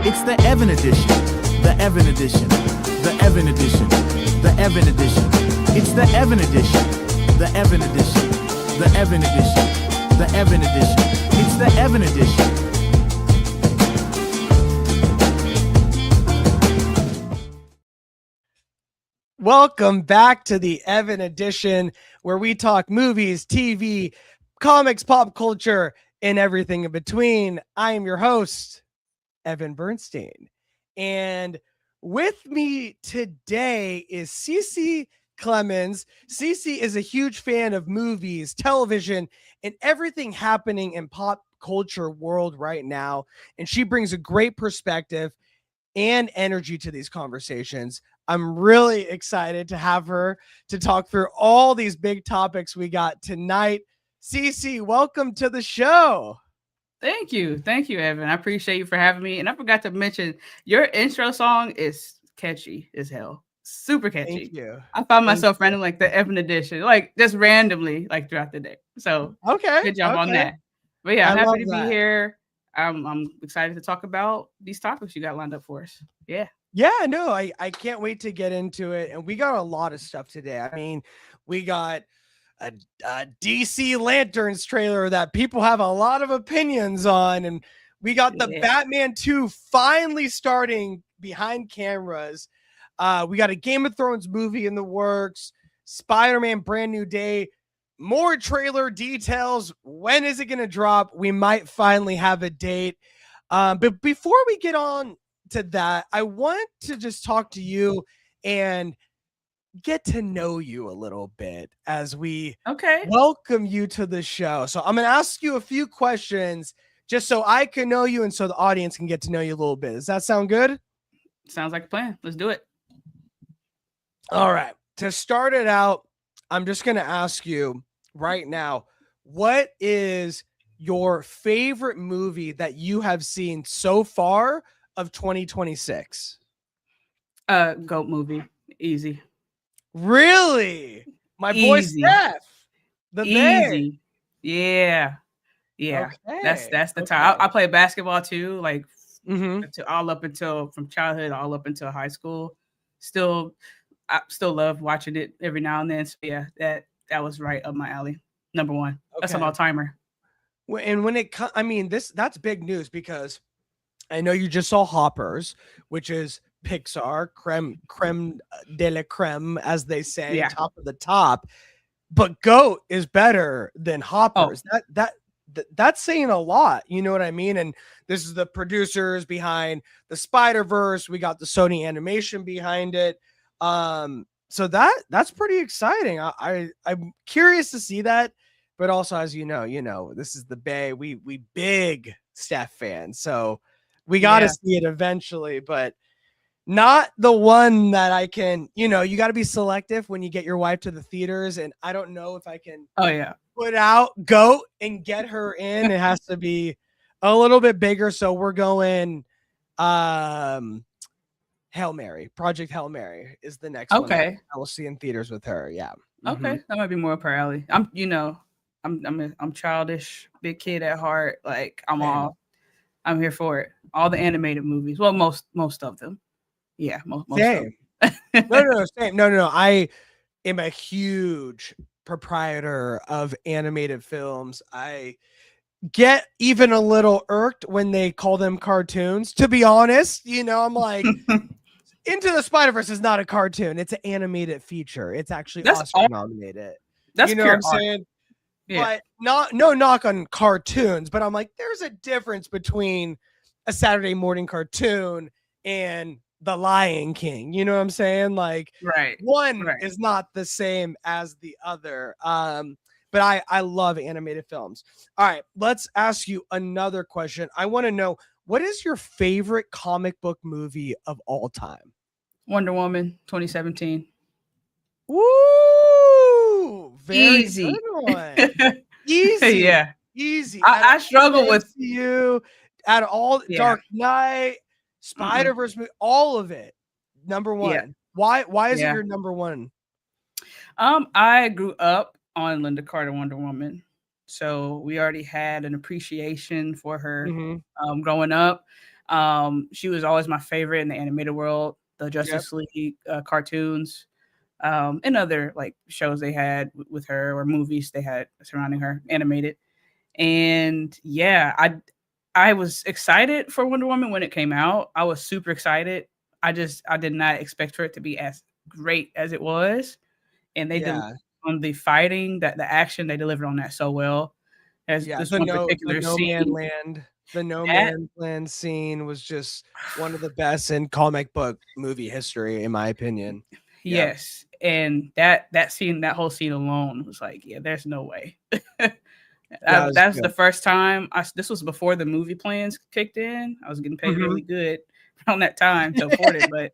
It's the Evan edition. The Evan edition. The Evan edition. The Evan edition. It's the Evan edition. The Evan edition. The Evan edition. The Evan edition. It's the Evan edition. Welcome back to the Evan edition, where we talk movies, TV, comics, pop culture, and everything in between. I am your host, Evan Bernstein. And with me today is Cece Clemens. Cece is a huge fan of movies, television, and everything happening in pop culture world right now. And she brings a great perspective and energy to these conversations. I'm really excited to have her to talk through all these big topics we got tonight. Cece, welcome to the show. Thank you, Evan. I appreciate you for having me. And I forgot to mention, your intro song is catchy as hell. Super catchy. Thank you. I found myself randomly like the Evan edition, like just randomly, like throughout the day. So okay, good job on that. But yeah, I'm happy to be here. I'm excited to talk about these topics you got lined up for us. Yeah, no, I can't wait to get into it. And we got a lot of stuff today. I mean, we got a DC Lanterns trailer that people have a lot of opinions on, and we got the Batman 2 finally starting behind cameras. We got a Game of Thrones movie in the works, Spider-Man Brand New Day, more trailer details. When is it going to drop? We might finally have a date. But before we get on to that, I want to just talk to you and get to know you a little bit as we welcome you to the show. So I'm going to ask you a few questions just so I can know you and so the audience can get to know you a little bit. Does that sound good? Sounds like a plan. Let's do it. All right. To start it out, I'm just going to ask you right now, what is your favorite movie that you have seen so far of 2026? GOAT movie. Easy. Really? My boy Steph. The Easy. Yeah. Okay. That's the time. I play basketball too, like from childhood all up until high school. I still love watching it every now and then. So yeah, that was right up my alley. Number one. Okay. That's an all-timer. And when it comes, I mean, that's big news because I know you just saw Hoppers, which is Pixar, creme de la creme, as they say, top of the top. But GOAT is better than Hoppers. That's saying a lot. You know what I mean? And this is the producers behind the Spider-Verse. We got the Sony animation behind it. So that's pretty exciting. I'm curious to see that. But also, as you know, this is the Bay. We big Steph fans, so we got to see it eventually. But not the one that I can. You got to be selective when you get your wife to the theaters, and I don't know if I can. Put out GOAT and get her in. It has to be a little bit bigger. So we're going. Hail Mary. Project Hail Mary is the next one that I will see in theaters with her. Yeah. Okay, that might be more up her alley. I'm childish, big kid at heart. Like I'm here for it. All the animated movies. Well, most of them. Yeah, most same. Of them. No, same. No. I am a huge proprietor of animated films. I get even a little irked when they call them cartoons. To be honest, I'm like, Into the Spider-Verse is not a cartoon. It's an animated feature. It's actually Oscar nominated. That's what I'm saying? Yeah. But no knock on cartoons, but I'm like, there's a difference between a Saturday morning cartoon and The Lion King. You know what I'm saying? Like, one is not the same as the other. But I love animated films. All right, let's ask you another question. I want to know, what is your favorite comic book movie of all time? Wonder Woman 2017. Woo! Very easy. Good one. Easy. Yeah. Easy. I struggle with you at all. Dark Knight, Spider-Verse movie, all of it. Number one. Yeah. Why is it your number one? I grew up on Linda Carter Wonder Woman. so we already had an appreciation for her Mm-hmm. growing up. She was always my favorite in the animated world, the Yep. Justice League cartoons, and other like shows they had with her or movies they had surrounding her, animated. And yeah, I was excited for Wonder Woman when it came out. I was super excited. I did not expect for it to be as great as it was, and they delivered Yeah. on the fighting, that the action, they delivered on that so well. There's Yeah. this one The particular No Man scene Land. The No that Man Land scene was just one of the best in comic book movie history, in my opinion. Yeah. yes, and that scene, that whole scene alone was like, yeah, there's no way. That was That's the good. first time. This was before the movie plans kicked in. I was getting paid Mhm. really good around that time to afford it, but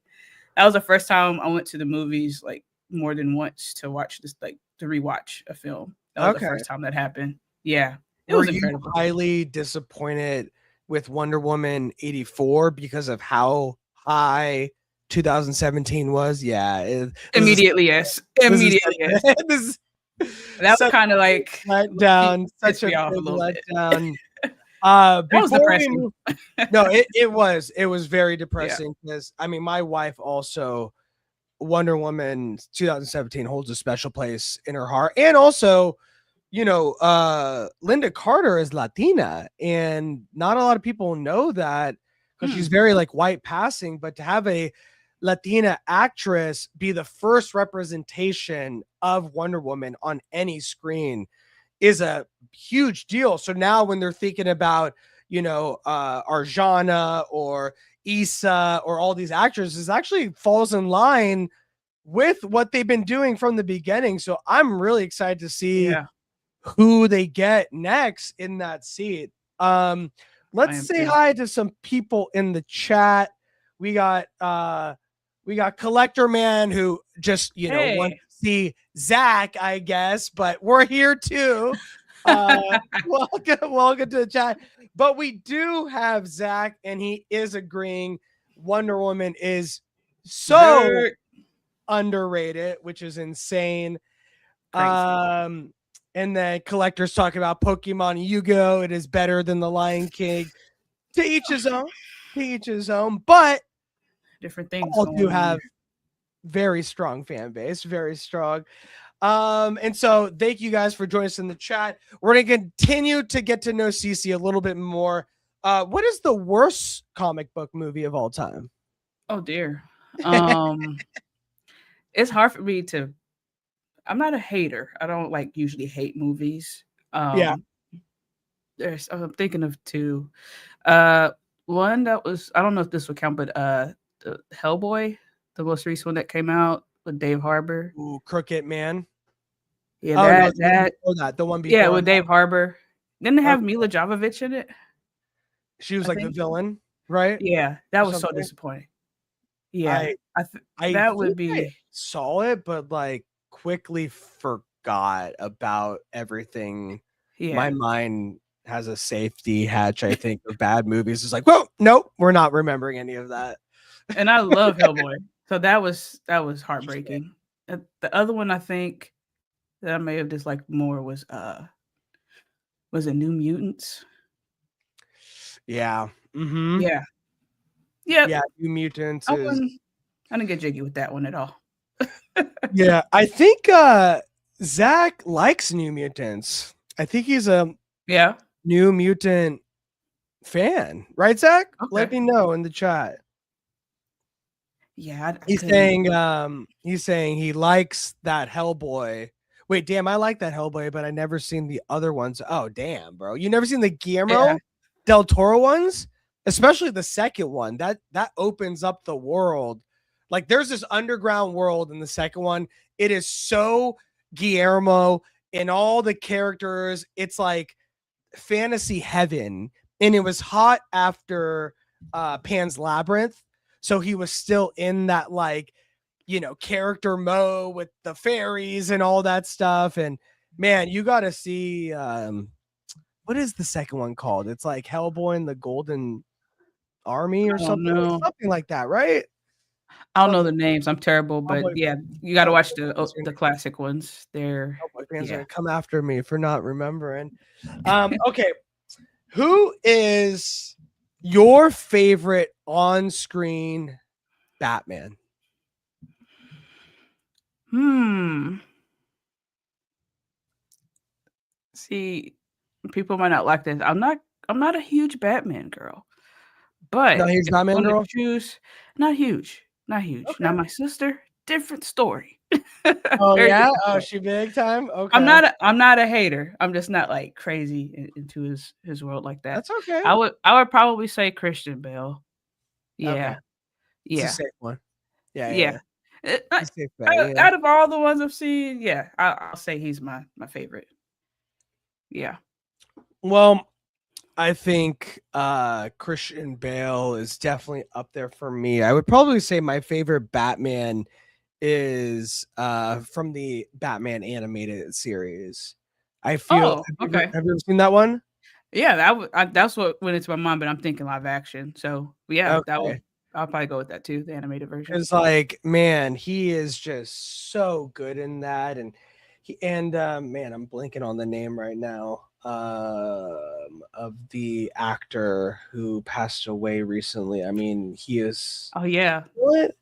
that was the first time I went to the movies like more than once to watch this, like to rewatch a film. That was the Okay. first time that happened. Yeah, it Were was you incredible. highly disappointed with Wonder Woman 84 because of how high 2017 was? Yeah. Immediately, yes. Immediately, yes. This is That was such kind of a big like letdown. Such pissed a me off a big little bit. letdown. That was Before we depressing. move, no, it was very Yeah. depressing because I mean my wife also Wonder Woman 2017 holds a special place in her heart. And also, Linda Carter is Latina, and not a lot of people know that because she's very like white passing, but to have a Latina actress be the first representation of Wonder Woman on any screen is a huge deal. So now when they're thinking about, Arjana or Issa or all these actresses, actually falls in line with what they've been doing from the beginning. So I'm really excited to see Yeah, who they get next in that seat. I Let's am say too. hi to some people in the chat. We got Collector Man who just wants Hey. to see Zach, I guess, but we're here too. Welcome to the chat. But we do have Zach, and he is agreeing Wonder Woman is so Dirt. underrated, which is insane. Crazy. And then collectors talking about Pokemon Yu-Gi-Oh! It is better than the Lion King. To each his own. To each his own. But Different things all going do on have here. very strong fan base, very strong. And so thank you guys for joining us in the chat. We're gonna continue to get to know Cece a little bit more. What is the worst comic book movie of all time? Oh dear. It's hard for me to. I'm not a hater. I don't like usually hate movies. Yeah. I'm thinking of two. Uh, One that was, I don't know if this would count, but the Hellboy, the most recent one that came out with Dave Harbour. Ooh, Crooked Man. Yeah, Oh no, the one yeah, before with that. Dave Harbour. Didn't they have Okay. Mila Jovovich in it? She was I like the think. villain, right? Yeah, that Or was so something. disappointing. Yeah, I I I that would think I be. saw it, but like quickly forgot about everything. Yeah, My mind has a safety hatch, I think, of bad movies. It's like, well, nope, we're not remembering any of that. and I love Hellboy, so that was heartbreaking. The other one I think that I may have disliked more was it New Mutants? Yeah. Mm-hmm. Yeah, yep. Yeah, New Mutants I is wouldn't. I didn't get jiggy with that one at all. yeah. I think Zach likes New Mutants. I think he's a Yeah. New Mutant fan, right, Zach? Let Okay. me know in the chat. Yeah, I He's couldn't. saying he likes that Hellboy. Wait, damn, I like that Hellboy, but I never seen the other ones. Oh, damn, bro. You never seen the Yeah. Guillermo del Toro ones? Especially the second one. That opens up the world. Like there's this underground world in the second one. It is so Guillermo and all the characters. It's like fantasy heaven. And it was hot after Pan's Labyrinth. So he was still in that like, character mode with the fairies and all that stuff. And man, you got to see what is the second one called? It's like Hellboy and the Golden Army or I don't know. something like that, right? I don't know Something the names. I'm terrible, but Hellboy, yeah, you got to watch what's your the name? classic ones. They're Hellboy fans are gonna come after me for not remembering. Okay, who is your favorite on-screen Batman? See, people might not like this. I'm not a huge Batman girl, but Not huge if I'm Batman gonna girl. choose, not huge. Okay. Now my sister, different story. Oh Very yeah. different Oh, story. she big time. Okay. I'm not a hater. I'm just not like crazy into his world like that. That's okay. I would probably say Christian Bale. Okay. Yeah. It's a Yeah. safe one. Yeah. It's a safe bet, out of all the ones I've seen, yeah, I'll say he's my favorite. Yeah. Well, I think Christian Bale is definitely up there for me. I would probably say my favorite Batman is from the Batman animated series. I feel okay. Have you ever seen that one? Yeah, that's what went into my mind, but I'm thinking live action. So yeah, Okay. I'll probably go with that too, the animated version. It's like, man, he is just so good in that, and man, I'm blanking on the name right now of the actor who passed away recently. I mean, he is. Oh yeah. What?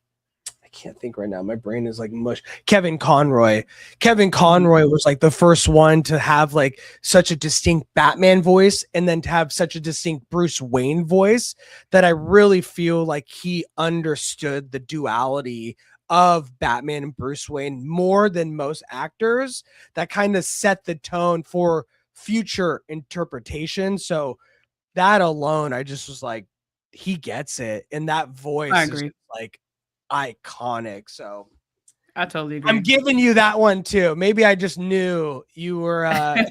I can't think right now. My brain is like mush. Kevin Conroy. Kevin Conroy was like the first one to have like such a distinct Batman voice and then to have such a distinct Bruce Wayne voice that I really feel like he understood the duality of Batman and Bruce Wayne more than most actors. That kind of set the tone for future interpretation. So that alone, I just was like, he gets it. And that voice I is agree. just like iconic. So I totally agree. I'm giving you that one too. Maybe I just knew you were a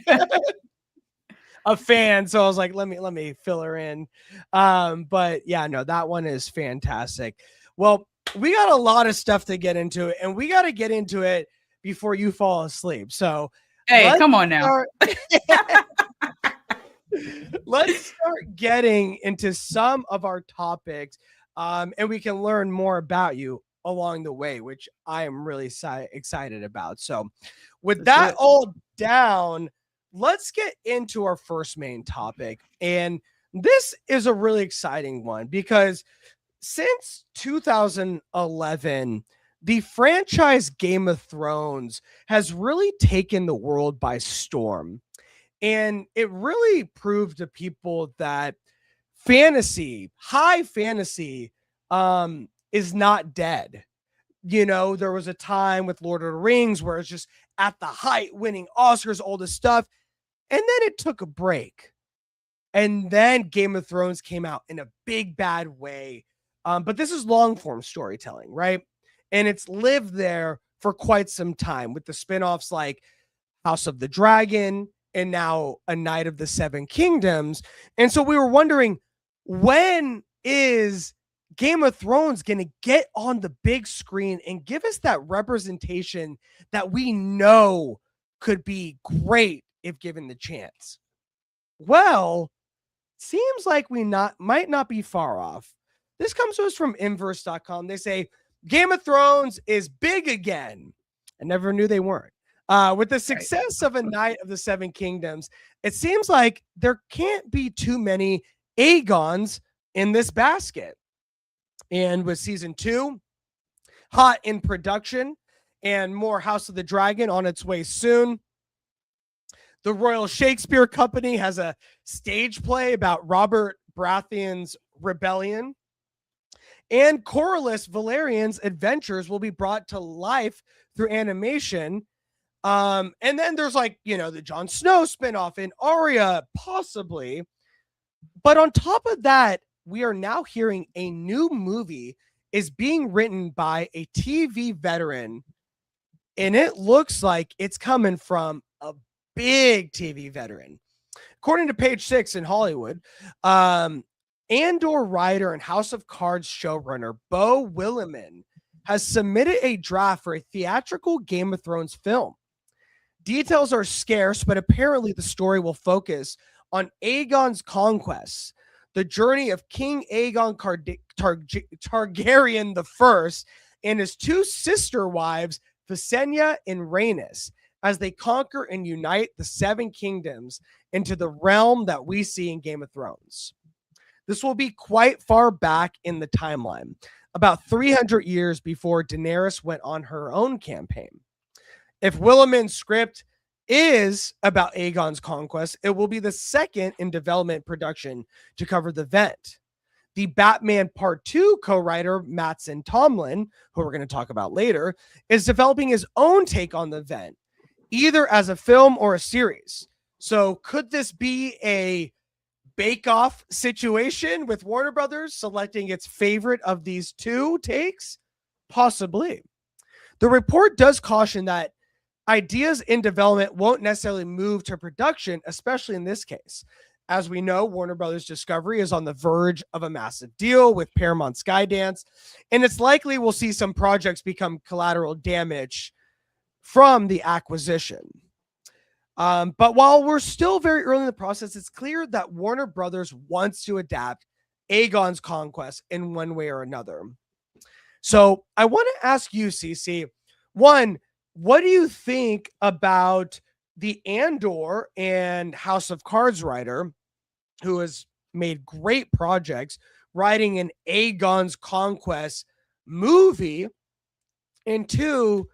fan, so I was like, let me fill her in. But yeah, no, that one is fantastic. Well, we got a lot of stuff to get into it, and we got to get into it before you fall asleep. So hey, come on now. Let's start getting into some of our topics, and we can learn more about you along the way, which I am really excited about. So with that all down, let's get into our first main topic. And this is a really exciting one because since 2011, the franchise Game of Thrones has really taken the world by storm. And it really proved to people that fantasy, high fantasy, is not dead. You know, there was a time with Lord of the Rings where it's just at the height, winning Oscars, all this stuff. And then it took a break. And then Game of Thrones came out in a big, bad way. But this is long form storytelling, right? And it's lived there for quite some time with the spinoffs like House of the Dragon and now A Knight of the Seven Kingdoms. And so we were wondering, when is Game of Thrones going to get on the big screen and give us that representation that we know could be great if given the chance? Well, seems like we might not be far off. This comes to us from inverse.com. They say Game of Thrones is big again. I never knew they weren't. With the success of A Knight of the Seven Kingdoms, it seems like there can't be too many Aegons in this basket. And with season 2 hot in production and more House of the Dragon on its way soon, the Royal Shakespeare Company has a stage play about Robert Baratheon's rebellion. And Corlys Valerian's adventures will be brought to life through animation. And then there's like, the Jon Snow spinoff and Arya, possibly. But on top of that, we are now hearing a new movie is being written by a TV veteran. And it looks like it's coming from a big TV veteran. According to Page 6 in Hollywood, Andor writer and House of Cards showrunner Beau Willimon has submitted a draft for a theatrical Game of Thrones film. Details are scarce, but apparently the story will focus on Aegon's conquest, the journey of King Aegon Targaryen I and his two sister wives, Visenya and Rhaenys, as they conquer and unite the 7 kingdoms into the realm that we see in Game of Thrones. This will be quite far back in the timeline, about 300 years before Daenerys went on her own campaign. If Williman's script is about Aegon's conquest, it will be the second in development production to cover the event. The Batman Part 2 co-writer, Mattson Tomlin, who we're going to talk about later, is developing his own take on the event, either as a film or a series. So could this be a bake-off situation with Warner Brothers selecting its favorite of these 2 takes? Possibly. The report does caution that ideas in development won't necessarily move to production, especially in this case. As we know, Warner Brothers Discovery is on the verge of a massive deal with Paramount Skydance, and it's likely we'll see some projects become collateral damage from the acquisition. But while we're still very early in the process, it's clear that Warner Brothers wants to adapt Aegon's conquest in one way or another. So I want to ask you, CC, one, what do you think about the Andor and House of Cards writer, who has made great projects, writing an Aegon's Conquest movie? And 2,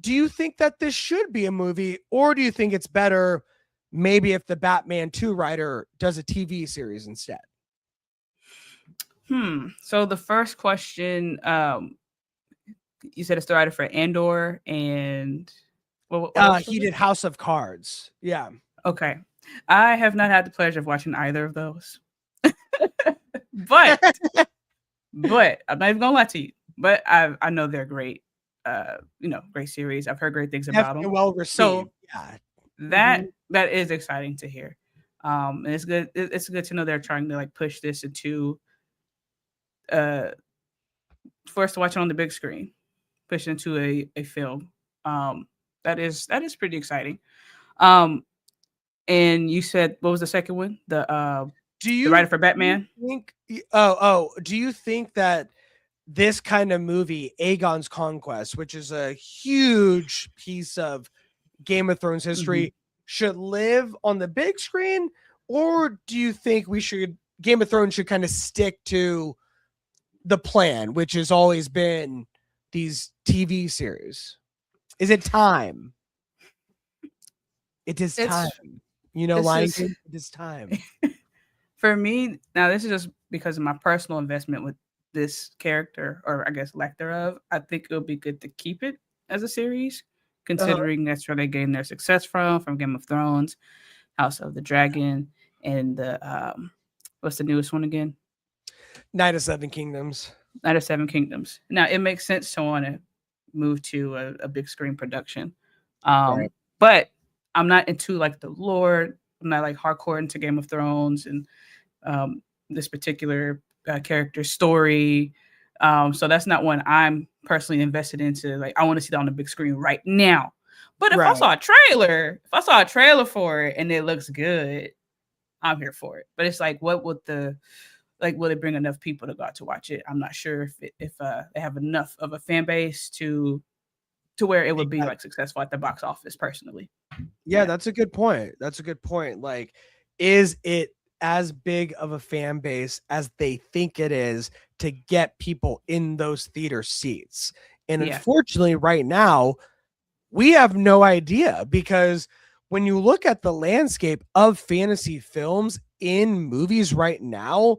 do you think that this should be a movie, or do you think it's better maybe if the Batman 2 writer does a TV series instead? So the first question, you said it's the writer for Andor and what he did House of Cards. Yeah. Okay. I have not had the pleasure of watching either of those. but I'm not even gonna lie to you. But I know they're great. Great series. I've heard great things about them. Well received. So yeah. That is exciting to hear. And it's good. It's good to know they're trying to like push this into for us to watch it on the big screen, push it into a film. That is pretty exciting. And you said, what was the second one? The writer for Batman? Do you think that this kind of movie, Aegon's Conquest, which is a huge piece of Game of Thrones history, should live on the big screen? Or do you think Game of Thrones should kind of stick to the plan, which has always been these TV series? Is it time? It is time. It is time. For me, now this is just because of my personal investment with this character, or I guess lack thereof. I think it would be good to keep it as a series, considering that's where they gained their success from Game of Thrones, House of the Dragon, and the what's the newest one again? Night of Seven Kingdoms. Night of Seven Kingdoms. Now it makes sense to want to move to a big screen production, right. But I'm not into like the lore. I'm not like hardcore into Game of Thrones and this particular character story. So that's not one I'm personally invested into. Like, I want to see that on the big screen right now. But if I saw a trailer for it and it looks good, I'm here for it. But it's like, what would will it bring enough people to go out to watch it? I'm not sure if they have enough of a fan base to where it would be like successful at the box office personally. Yeah, that's a good point. Like, is it as big of a fan base as they think it is to get people in those theater seats? And unfortunately, right now, we have no idea, because when you look at the landscape of fantasy films in movies right now,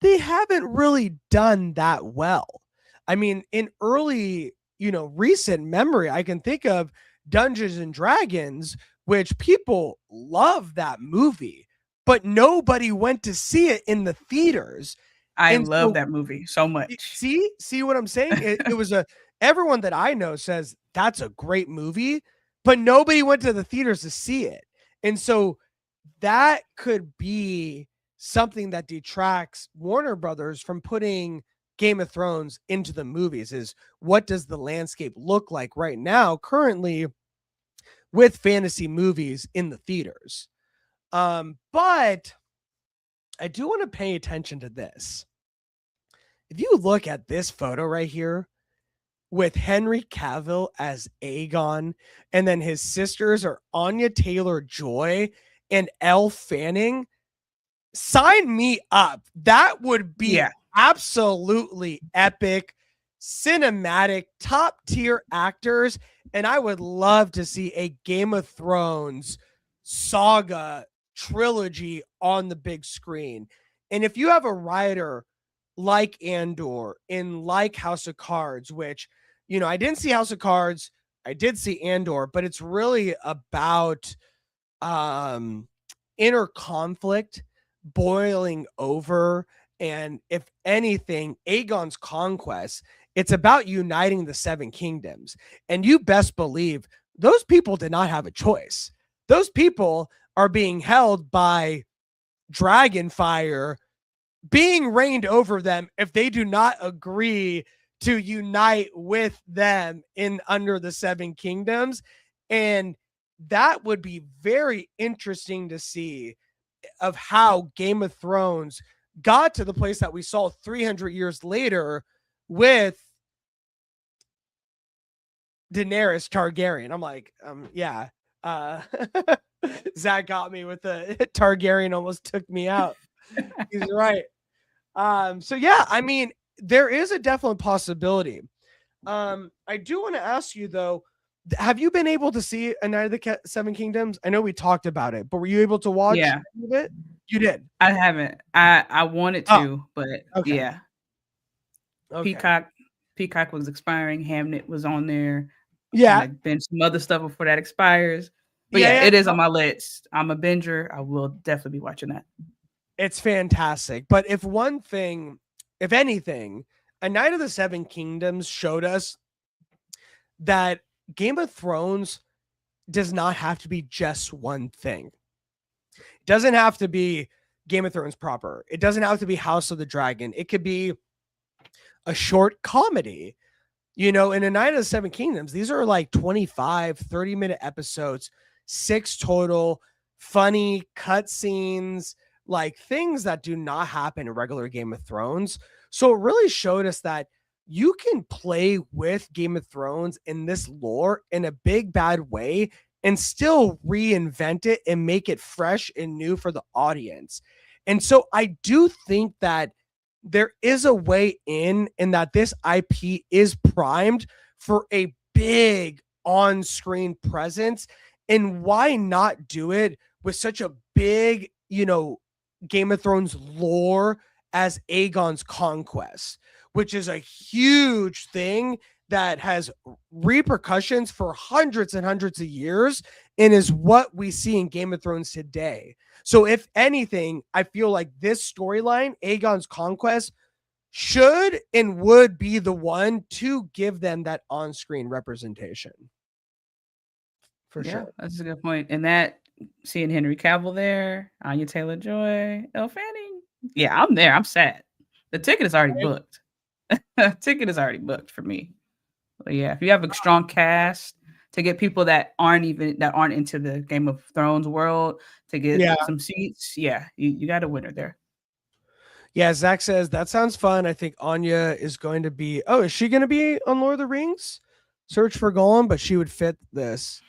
they haven't really done that well. I mean, in early, recent memory, I can think of Dungeons and Dragons, which people love that movie, but nobody went to see it in the theaters. I love that movie so much. See what I'm saying? It was everyone that I know says that's a great movie, but nobody went to the theaters to see it. And so that could be something that detracts Warner Brothers from putting Game of Thrones into the movies. Is what does the landscape look like right now, currently, with fantasy movies in the theaters? But I do want to pay attention to this. If you look at this photo right here, with Henry Cavill as Aegon, and then his sisters are Anya Taylor-Joy and Elle Fanning, sign me up. That would be absolutely epic, cinematic, top tier actors. And I would love to see a Game of Thrones saga trilogy on the big screen. And if you have a writer like Andor and like House of Cards, which, you know, I didn't see House of Cards, I did see Andor, but it's really about inner conflict boiling over. And if anything, Aegon's Conquest, it's about uniting the Seven Kingdoms. And you best believe those people did not have a choice. Those people are being held by dragon fire being rained over them if they do not agree to unite with them in under the Seven Kingdoms. And that would be very interesting to see of how Game of Thrones got to the place that we saw 300 years later with Daenerys Targaryen. I'm like, yeah. Zach got me with the Targaryen almost took me out. He's right. So yeah, I mean, there is a definite possibility. I do want to ask you though, have you been able to see A Night of the Seven Kingdoms? I know we talked about it, but were you able to watch it? You did. I haven't. I wanted to, but yeah. Okay. Peacock was expiring. Hamnet was on there. Yeah. Been some other stuff before that expires. But yeah, it is on my list. I'm a binger. I will definitely be watching that. It's fantastic. But if anything, A Night of the Seven Kingdoms showed us that Game of Thrones does not have to be just one thing. It doesn't have to be Game of Thrones proper. It doesn't have to be House of the Dragon. It could be a short comedy. You know, in A Night of the Seven Kingdoms, these are like 25, 30-minute episodes, 6 total, funny cutscenes, like things that do not happen in regular Game of Thrones. So it really showed us that you can play with Game of Thrones in this lore in a big bad way and still reinvent it and make it fresh and new for the audience. And so I do think that there is a way in that this IP is primed for a big on-screen presence. And why not do it with such a big, you know, Game of Thrones lore as Aegon's Conquest, which is a huge thing that has repercussions for hundreds and hundreds of years and is what we see in Game of Thrones today. So if anything, I feel like this storyline, Aegon's Conquest, should and would be the one to give them that on-screen representation. For sure. That's a good point. And that, seeing Henry Cavill there, Anya Taylor-Joy, Elle Fanning. Yeah, I'm there. I'm sad. The ticket is already booked. Ticket is already booked for me. But yeah, if you have a strong cast to get people that aren't into the Game of Thrones world to get some seats, you got a winner there. Yeah, Zach says that sounds fun. I think Anya is going to be. Oh, is she going to be on Lord of the Rings? Search for Gollum, but she would fit this.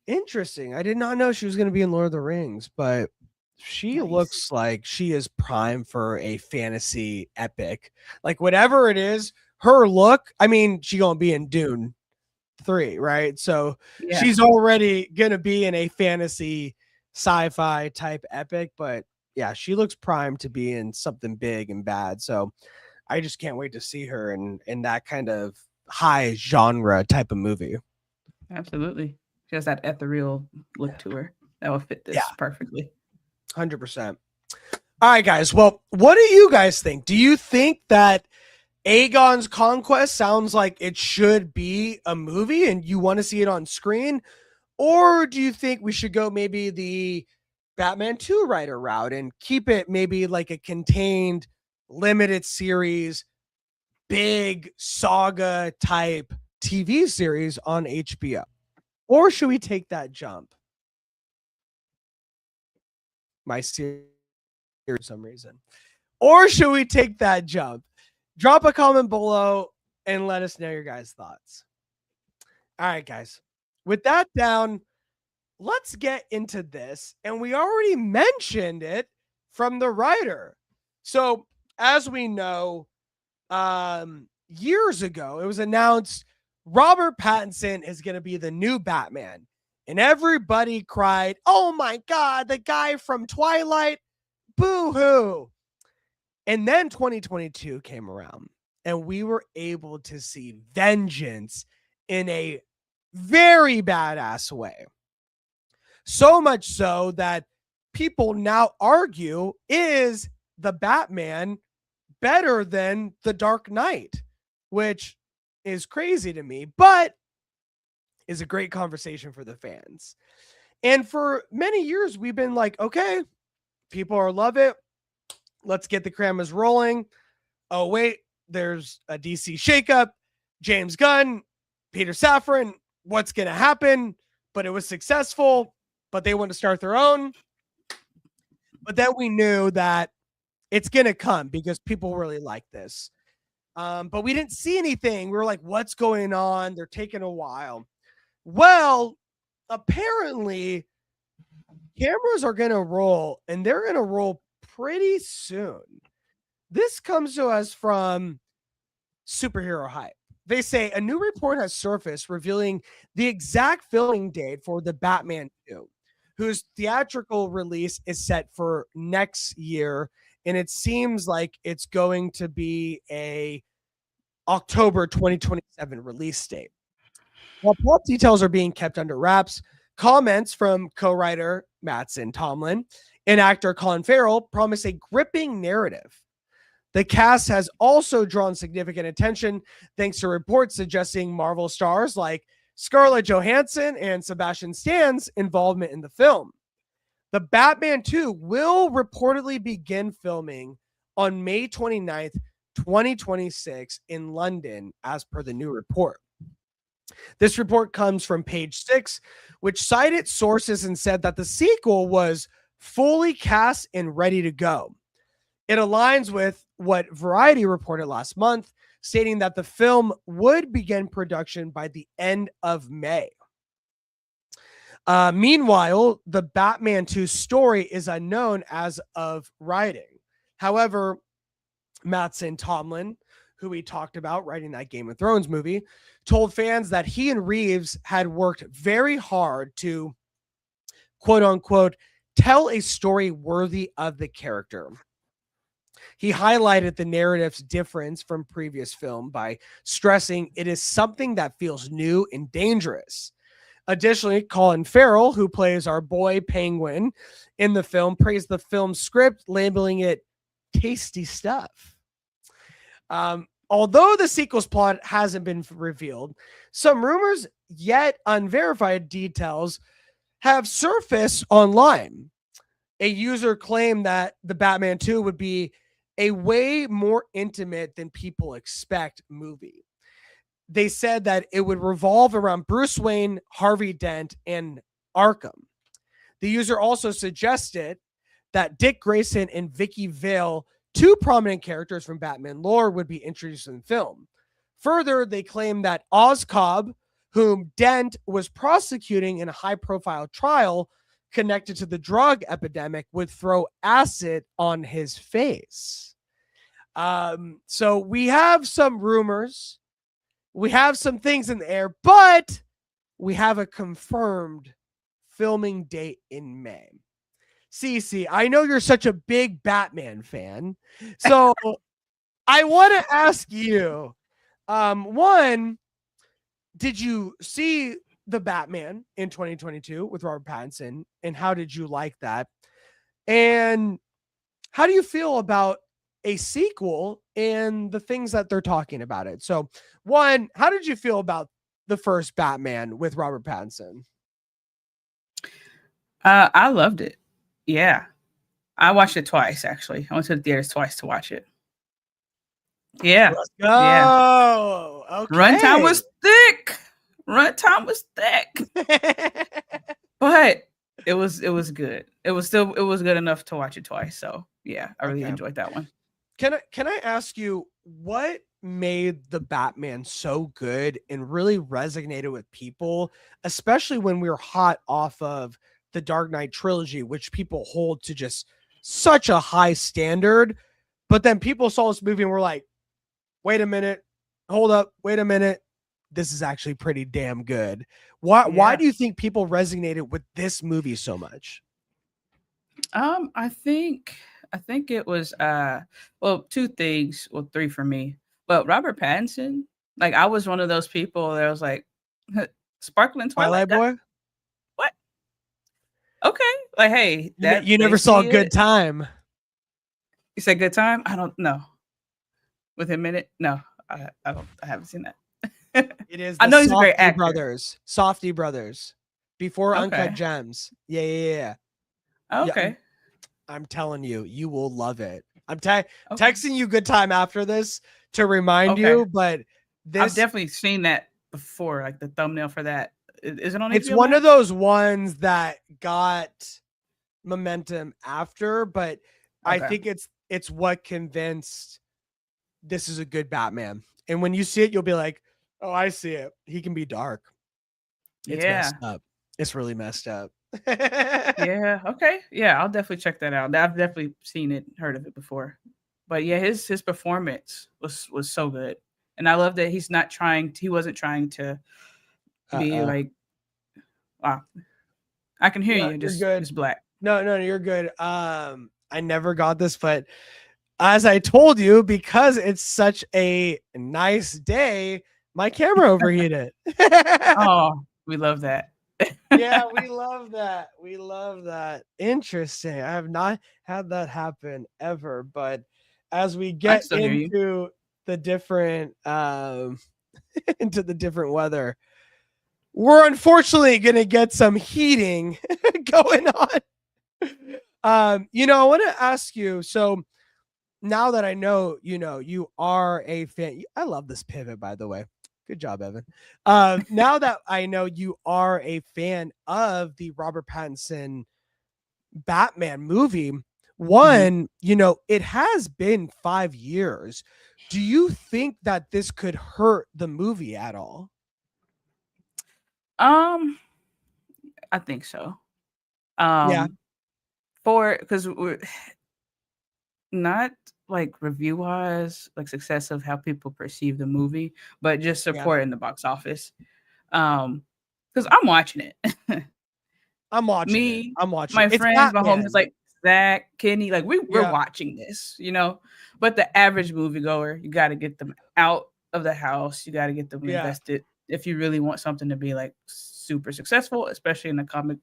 Interesting. I did not know she was going to be in Lord of the Rings, but she looks like she is prime for a fantasy epic. Like whatever it is, her look. I mean, she gonna be in Dune 3, right? So she's already gonna be in a fantasy sci-fi type epic, but yeah, she looks primed to be in something big and bad. So I just can't wait to see her in that kind of high genre type of movie. Absolutely. She has that ethereal look to her that will fit this perfectly. 100%. All right, guys. Well, what do you guys think? Do you think that Aegon's Conquest sounds like it should be a movie and you want to see it on screen? Or do you think we should go maybe the Batman 2 writer route and keep it maybe like a contained limited series, big saga type TV series on HBO? Or should we take that jump? My series for some reason. Or should we take that jump? Drop a comment below and let us know your guys' thoughts. All right, guys. With that down, let's get into this. And we already mentioned it from the writer. So, as we know, years ago, it was announced Robert Pattinson is going to be the new Batman. And everybody cried, "Oh my God, the guy from Twilight, boo-hoo." And then 2022 came around and we were able to see vengeance in a very badass way. So much so that people now argue, is the Batman better than the Dark Knight? Which is crazy to me, but is a great conversation for the fans. And for many years, we've been like, okay, people are love it. Let's get the cameras rolling. Oh, wait, there's a DC shakeup. James Gunn, Peter Safran, what's going to happen? But it was successful, but they want to start their own. But then we knew that it's going to come because people really like this. But we didn't see anything. We were like, what's going on? They're taking a while. Well, apparently, cameras are going to roll, and they're going to roll pretty soon. This comes to us from Superhero Hype. They say a new report has surfaced revealing the exact filming date for the Batman 2, whose theatrical release is set for next year, and it seems like it's going to be a October 2027 release date. While plot details are being kept under wraps, comments from co-writer Mattson Tomlin and actor Colin Farrell promise a gripping narrative. The cast has also drawn significant attention thanks to reports suggesting Marvel stars like Scarlett Johansson and Sebastian Stan's involvement in the film. The Batman 2 will reportedly begin filming on May 29th, 2026 in London, as per the new report. This report comes from Page 6, which cited sources and said that the sequel was fully cast and ready to go. It aligns with what Variety reported last month, stating that the film would begin production by the end of May. Meanwhile, the Batman 2 story is unknown as of writing. However, Mattson Tomlin, who we talked about writing that Game of Thrones movie, told fans that he and Reeves had worked very hard to, quote unquote, tell a story worthy of the character. He highlighted the narrative's difference from previous film by stressing it is something that feels new and dangerous. Additionally, Colin Farrell, who plays our boy Penguin in the film, praised the film's script, labeling it tasty stuff. Although the sequel's plot hasn't been revealed, some rumors, yet unverified details, have surfaced online. A user claimed that the Batman 2 would be a way more intimate than people expect movie. They said that it would revolve around Bruce Wayne, Harvey Dent, and Arkham. The user also suggested that Dick Grayson and Vicky Vale, two prominent characters from Batman lore, would be introduced in the film. Further, they claim that Oscorp, whom Dent was prosecuting in a high-profile trial connected to the drug epidemic, would throw acid on his face. So we have some rumors. We have some things in the air, but we have a confirmed filming date in May. Cece, I know you're such a big Batman fan, so I want to ask you, one, did you see the Batman in 2022 with Robert Pattinson, and how did you like that? And how do you feel about a sequel and the things that they're talking about it? So, one, how did you feel about the first Batman with Robert Pattinson? I loved it. Yeah. I watched it twice, actually. I went to the theaters twice to watch it. Yeah. Let's go. Yeah. Okay. Runtime was thick. But it was good. It was good enough to watch it twice. So yeah, I really enjoyed that one. Can I ask you, what made the Batman so good and really resonated with people, especially when we were hot off of the Dark Knight trilogy, which people hold to just such a high standard. But then people saw this movie and were like, wait a minute, hold up, wait a minute. This is actually pretty damn good. Why do you think people resonated with this movie so much? I think it was well, two things, well, three for me. But Robert Pattinson, like I was one of those people that was like, Sparkling Twilight Boy? What? Okay. Like, hey, that you never saw a Good Time. You said Good Time? I don't know. With a minute? No, I haven't seen that. It is. I know he's a great actor. Softy Brothers, before Okay. Uncut Gems. Yeah. Okay. Yeah, I'm telling you, you will love it. I'm texting you Good Time after this to remind you, but I've definitely seen that before, like the thumbnail for that. Is it on HBO It's one of those ones that got momentum after, but I think it's what convinced this is a good Batman. And when you see it, you'll be like, oh, I see it. He can be dark. It's messed up. It's really messed up. Yeah. Okay. Yeah, I'll definitely check that out. I've definitely seen it, heard of it before. But yeah, his performance was so good, and I love that he wasn't trying to be like, wow. I can hear you. Just black. No, you're good. I never got this, but as I told you, because it's such a nice day, my camera overheated. Oh, we love that. Yeah, we love that. We love that. Interesting. I have not had that happen ever, but as we get into the different into the different weather, we're unfortunately gonna get some heating going on. I want to ask you, so now that I know, you are a fan. I love this pivot, by the way. Good job, Evan. Now that I know you are a fan of the Robert Pattinson Batman movie, it has been 5 years. Do you think that this could hurt the movie at all? I think so. Because we're not like review wise, like success of how people perceive the movie, but just support in the box office. Because I'm watching it. I'm watching my friends, my homies, like Zach, Kenny, like we're watching this, But the average moviegoer, you got to get them out of the house. You got to get them invested if you really want something to be like super successful, especially in the comic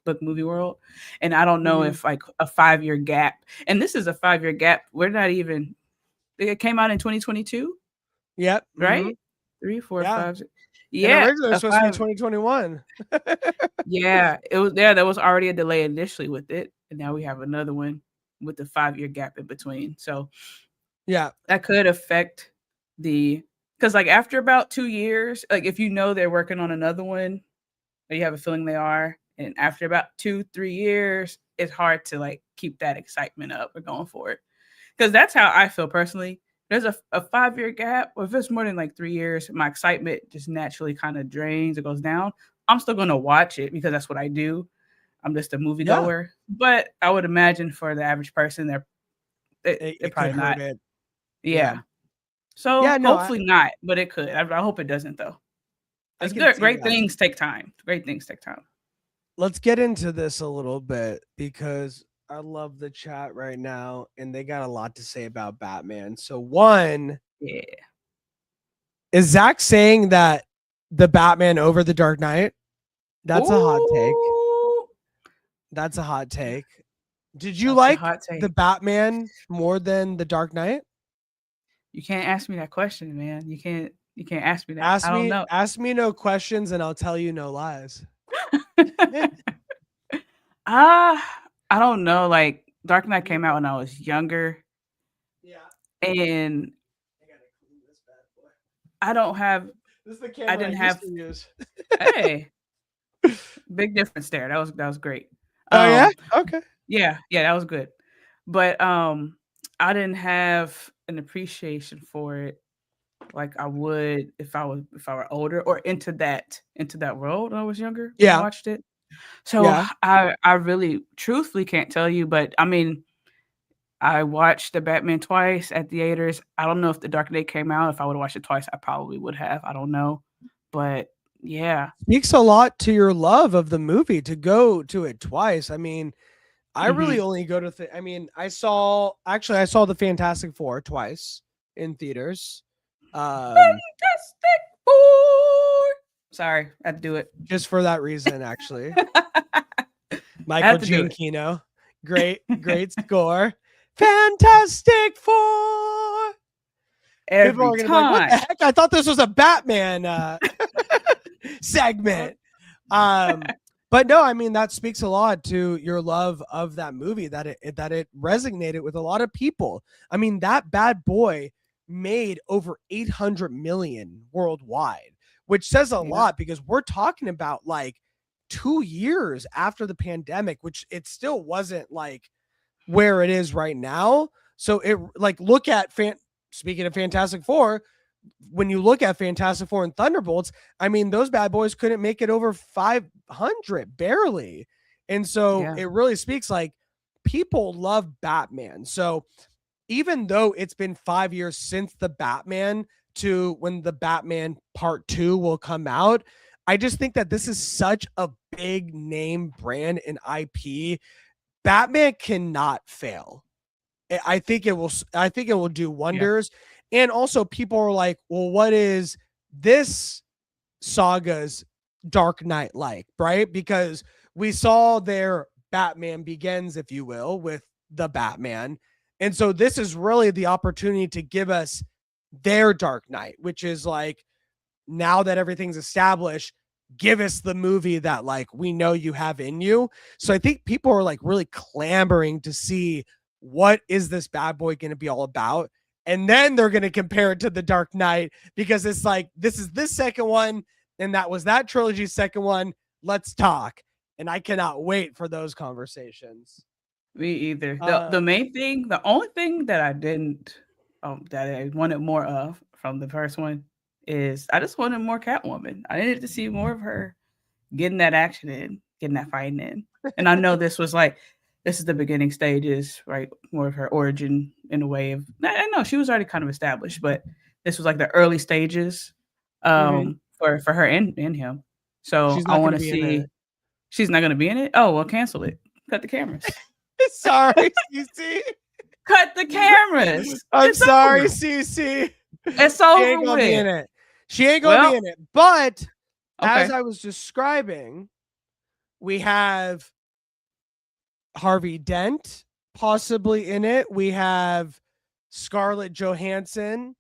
book movie world. And I don't know if like a 5-year gap, and this is a 5-year gap. We're not even. It came out in 2022. Yep. Right. 3, 4, 5. Yeah, originally it was supposed to be 2021. Yeah, it was there. There was already a delay initially with it, and now we have another one with the 5-year gap in between. So, yeah, that could affect because like after about 2 years, like if they're working on another one, or you have a feeling they are, and after about 2-3 years, it's hard to like keep that excitement up or going for it. Because that's how I feel personally. There's a 5-year gap, or if it's more than like 3 years, my excitement just naturally kind of drains or goes down. I'm still going to watch it because that's what I do. I'm just a moviegoer. Yeah. But I would imagine for the average person, they're probably not. Yeah. So hopefully not, but it could. I hope it doesn't though. It's good. Great things take time. Let's get into this a little bit because I love the chat right now, and they got a lot to say about Batman. So is Zach saying that the Batman over the Dark Knight? That's a hot take. That's a hot take. Did you like the Batman more than the Dark Knight? You can't ask me that question, man. You can't ask me that. I don't know. Ask me no questions, and I'll tell you no lies. I don't know. Like Dark Knight came out when I was younger. Yeah. And I don't have. This is the camera I didn't have to use. Hey, big difference there. That was great. Oh yeah. Okay. Yeah, that was good. But I didn't have an appreciation for it like I would if I were older or into that world when I was younger when I Yeah. watched it. So Yeah. I really truthfully can't tell you, but I mean, I watched the Batman twice at theaters. I don't know if The Dark Knight came out. If I would have watched it twice, I probably would have. I don't know. But yeah. Speaks a lot to your love of the movie to go to it twice. I mean, I really only go to I mean, I saw the Fantastic Four twice in theaters. Fantastic Four. Sorry, I had to do it. Just for that reason, actually. Michael Giacchino. Great score. Fantastic Four. People are gonna be like, what the heck? I thought this was a Batman segment. But no, I mean, that speaks a lot to your love of that movie, that it resonated with a lot of people. I mean, that bad boy made over 800 million worldwide, which says a lot because we're talking about like 2 years after the pandemic, which it still wasn't like where it is right now. So it like speaking of Fantastic Four, when you look at Fantastic Four and Thunderbolts, I mean, those bad boys couldn't make it over 500 barely. And so it really speaks like people love Batman. So even though it's been 5 years since the Batman to when the Batman Part 2 will come out, I just think that this is such a big name brand and IP. Batman cannot fail. I think it will do wonders. Yeah. And also people are like, well, what is this saga's Dark Knight like, right? Because we saw their Batman Begins, if you will, with the Batman. And so this is really the opportunity to give us their Dark Knight, which is like, now that everything's established, give us the movie that like we know you have in you. So I think people are like really clamoring to see what is this bad boy going to be all about. And then they're going to compare it to the Dark Knight because it's like, this is this second one. And that was that trilogy's second one. Let's talk. And I cannot wait for those conversations. Me either. The only thing that I didn't, that I wanted more of from the first one is I just wanted more Catwoman. I needed to see more of her getting that action in, getting that fighting in. And I know this is the beginning stages, right? More of her origin in a way of, I know she was already kind of established, but this was like the early stages for her and him. So I want to see, she's not going to be in it. Oh, well, cancel it. Cut the cameras. Sorry, CC. Cut the cameras. I'm sorry, CC. It's over with. She ain't gonna be in it. But as I was describing, we have Harvey Dent possibly in it. We have Scarlett Johansson.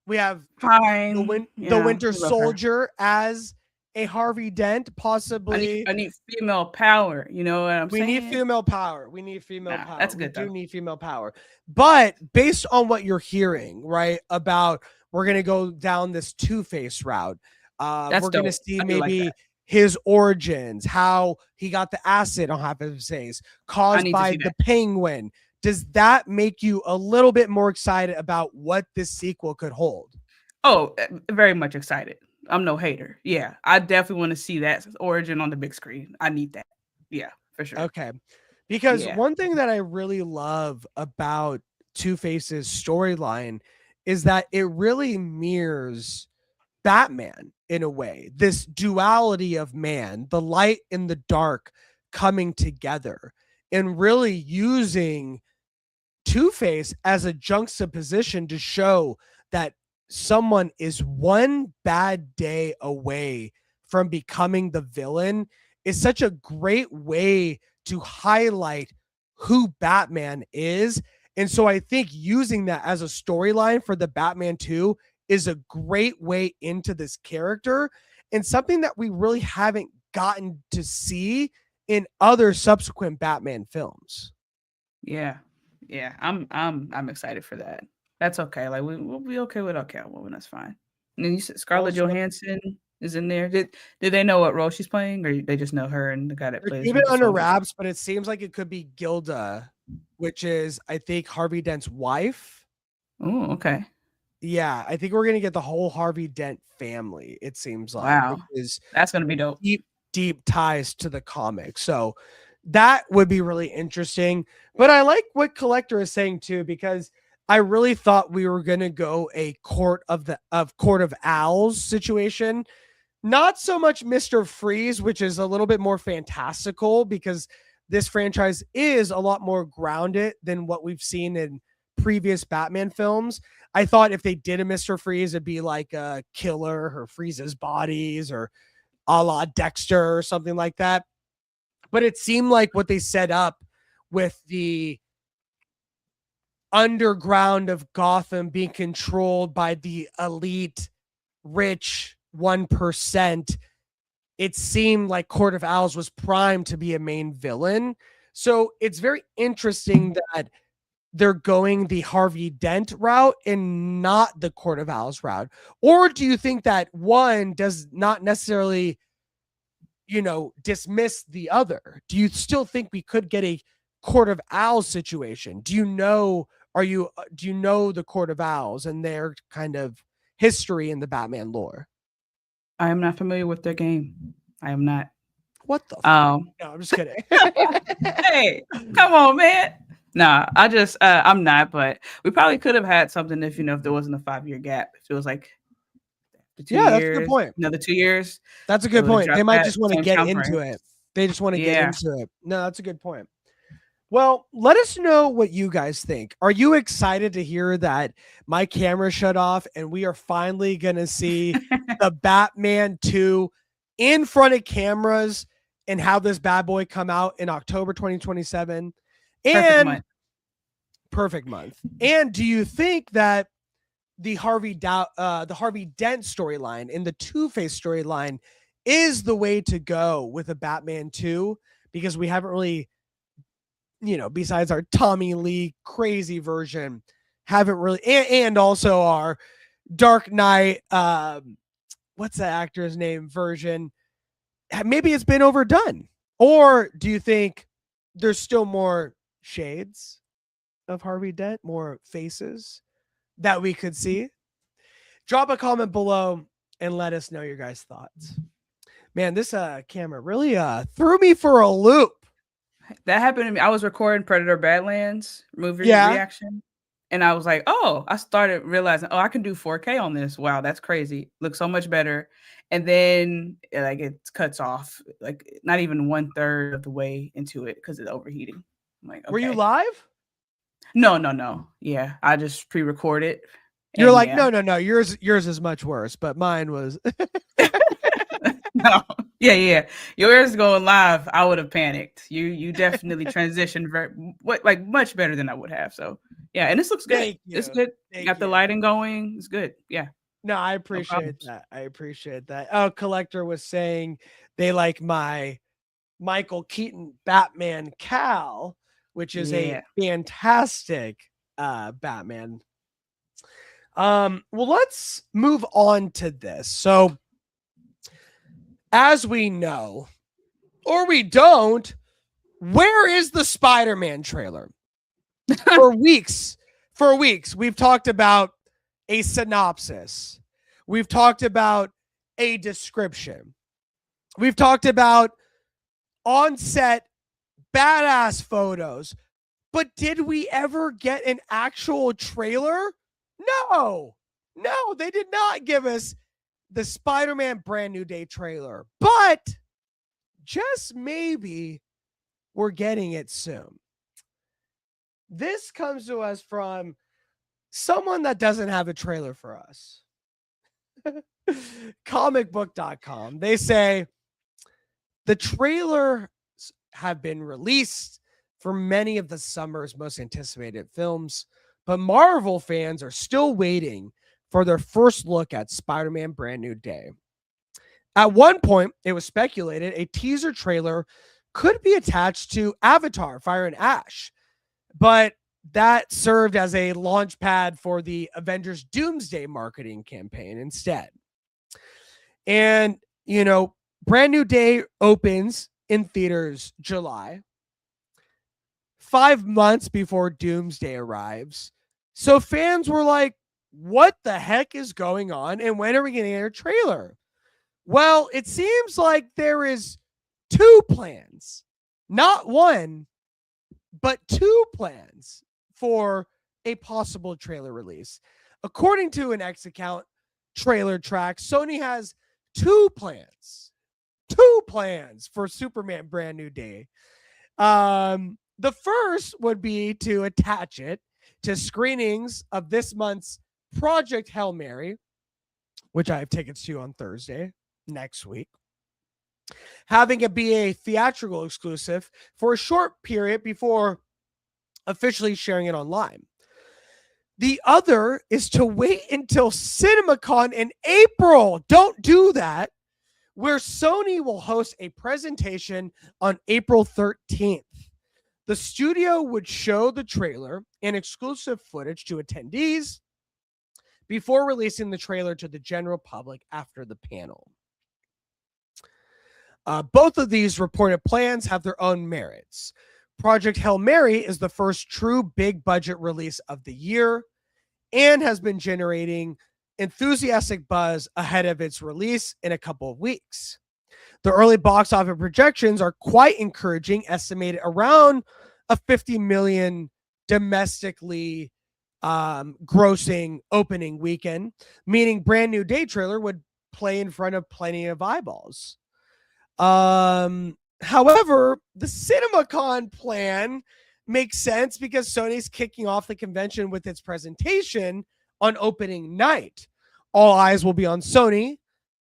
We have the Winter Soldier as a Harvey Dent, possibly. I need female power. You know what I'm saying? We need female power. We need female power. That's good. We do need female power. But based on what you're hearing, right, about we're going to go down this Two-Face route. We're going to see maybe his origins, how he got the acid on half of his face caused by the Penguin. Does that make you a little bit more excited about what this sequel could hold? Oh, very much excited. I'm no hater. Yeah, I definitely want to see that origin on the big screen. I need that. Yeah, for sure. Okay. Because one thing that I really love about Two-Face's storyline is that it really mirrors Batman in a way. This duality of man, the light and the dark coming together, and really using Two-Face as a juxtaposition to show that someone is one bad day away from becoming the villain is such a great way to highlight who Batman is. And so I think using that as a storyline for the Batman 2 is a great way into this character and something that we really haven't gotten to see in other subsequent Batman films. Yeah. Yeah. I'm excited for that. That's okay. Like we'll be okay with Catwoman. That's fine. And then you said Scarlett Johansson is in there. Did they know what role she's playing, or they just know her and the guy that plays? Even under wraps, but it seems like it could be Gilda, which is I think Harvey Dent's wife. Oh, okay. Yeah, I think we're gonna get the whole Harvey Dent family. It seems like, Wow, that's gonna be dope. Deep ties to the comic, so that would be really interesting. But I like what Collector is saying too, because I really thought we were gonna go a Court of Owls situation. Not so much Mr. Freeze, which is a little bit more fantastical because this franchise is a lot more grounded than what we've seen in previous Batman films. I thought if they did a Mr. Freeze, it'd be like a Killer or Freeze's Bodies or a la Dexter or something like that. But it seemed like what they set up with the underground of Gotham being controlled by the elite, rich 1%, it seemed like Court of Owls was primed to be a main villain. So it's very interesting that they're going the Harvey Dent route and not the Court of Owls route. Or do you think that one does not necessarily, dismiss the other? Do you still think we could get a Court of Owls situation? Do you know the Court of Owls and their kind of history in the Batman lore? I am not familiar with their game. I am not. What the fuck? No, I'm just kidding. Hey, come on, man. Nah, I'm not, but we probably could have had something if there wasn't a 5-year gap. If it was like 2 years, that's a good point. Another 2 years. That's a good point. They might just want to get into it. They just want to get Yeah. into it. No, that's a good point. Well, let us know what you guys think. Are you excited to hear that my camera shut off and we are finally going to see the Batman 2 in front of cameras and have this bad boy come out in October 2027? Perfect month. And do you think that the Harvey Dent storyline and the Two-Face storyline is the way to go with a Batman 2? Because we haven't really, besides our Tommy Lee crazy version, haven't really, and also our Dark Knight, what's the actor's name version? Maybe it's been overdone. Or do you think there's still more shades of Harvey Dent, more faces that we could see? Drop a comment below and let us know your guys' thoughts. Man, this camera really threw me for a loop. That happened to me. I was recording Predator Badlands movie reaction, and I was like, I started realizing, I can do 4K on this. Wow, that's crazy. Looks so much better. And then it cuts off, like not even 1/3 of the way into it because it's overheating. I'm like, okay. Were you live? No. Yeah, I just pre-recorded. You're like, no. Yours is much worse, but mine was. No. Yeah. Yours going live, I would have panicked. You definitely transitioned much better than I would have. So yeah, and this looks good. It's good. Got the lighting going. It's good. Yeah. No, I appreciate that. I appreciate that. Oh, Collector was saying they like my Michael Keaton Batman Cal, which is a fantastic Batman. Well, let's move on to this. So, as we know, or we don't, where is the Spider-Man trailer? For weeks, we've talked about a synopsis. We've talked about a description. We've talked about on-set badass photos. But did we ever get an actual trailer? No, they did not give us the Spider-Man Brand New Day trailer, but just maybe we're getting it soon. This comes to us from someone that doesn't have a trailer for us. Comicbook.com. They say the trailers have been released for many of the summer's most anticipated films, but Marvel fans are still waiting for their first look at Spider-Man Brand New Day. At one point, it was speculated a teaser trailer could be attached to Avatar: Fire and Ash, but that served as a launch pad for the Avengers Doomsday marketing campaign instead. And, Brand New Day opens in theaters July, 5 months before Doomsday arrives. So fans were like, what the heck is going on and when are we getting a trailer? Well, it seems like there is 2 plans, not one, but 2 plans for a possible trailer release. According to an X account, Trailer Track, Sony has 2 plans. 2 plans for Superman Brand New Day. The first would be to attach it to screenings of this month's Project Hail Mary, which I have tickets to on Thursday next week. Having it be a theatrical exclusive for a short period before officially sharing it online. The other is to wait until CinemaCon in April. Don't do that. Where Sony will host a presentation on April 13th. The studio would show the trailer and exclusive footage to attendees before releasing the trailer to the general public after the panel. Both of these reported plans have their own merits. Project Hail Mary is the first true big budget release of the year and has been generating enthusiastic buzz ahead of its release in a couple of weeks. The early box office projections are quite encouraging, estimated around a 50 million domestically grossing opening weekend, meaning Brand New Day trailer would play in front of plenty of eyeballs. However, the CinemaCon plan makes sense because Sony's kicking off the convention with its presentation on opening night. All eyes will be on Sony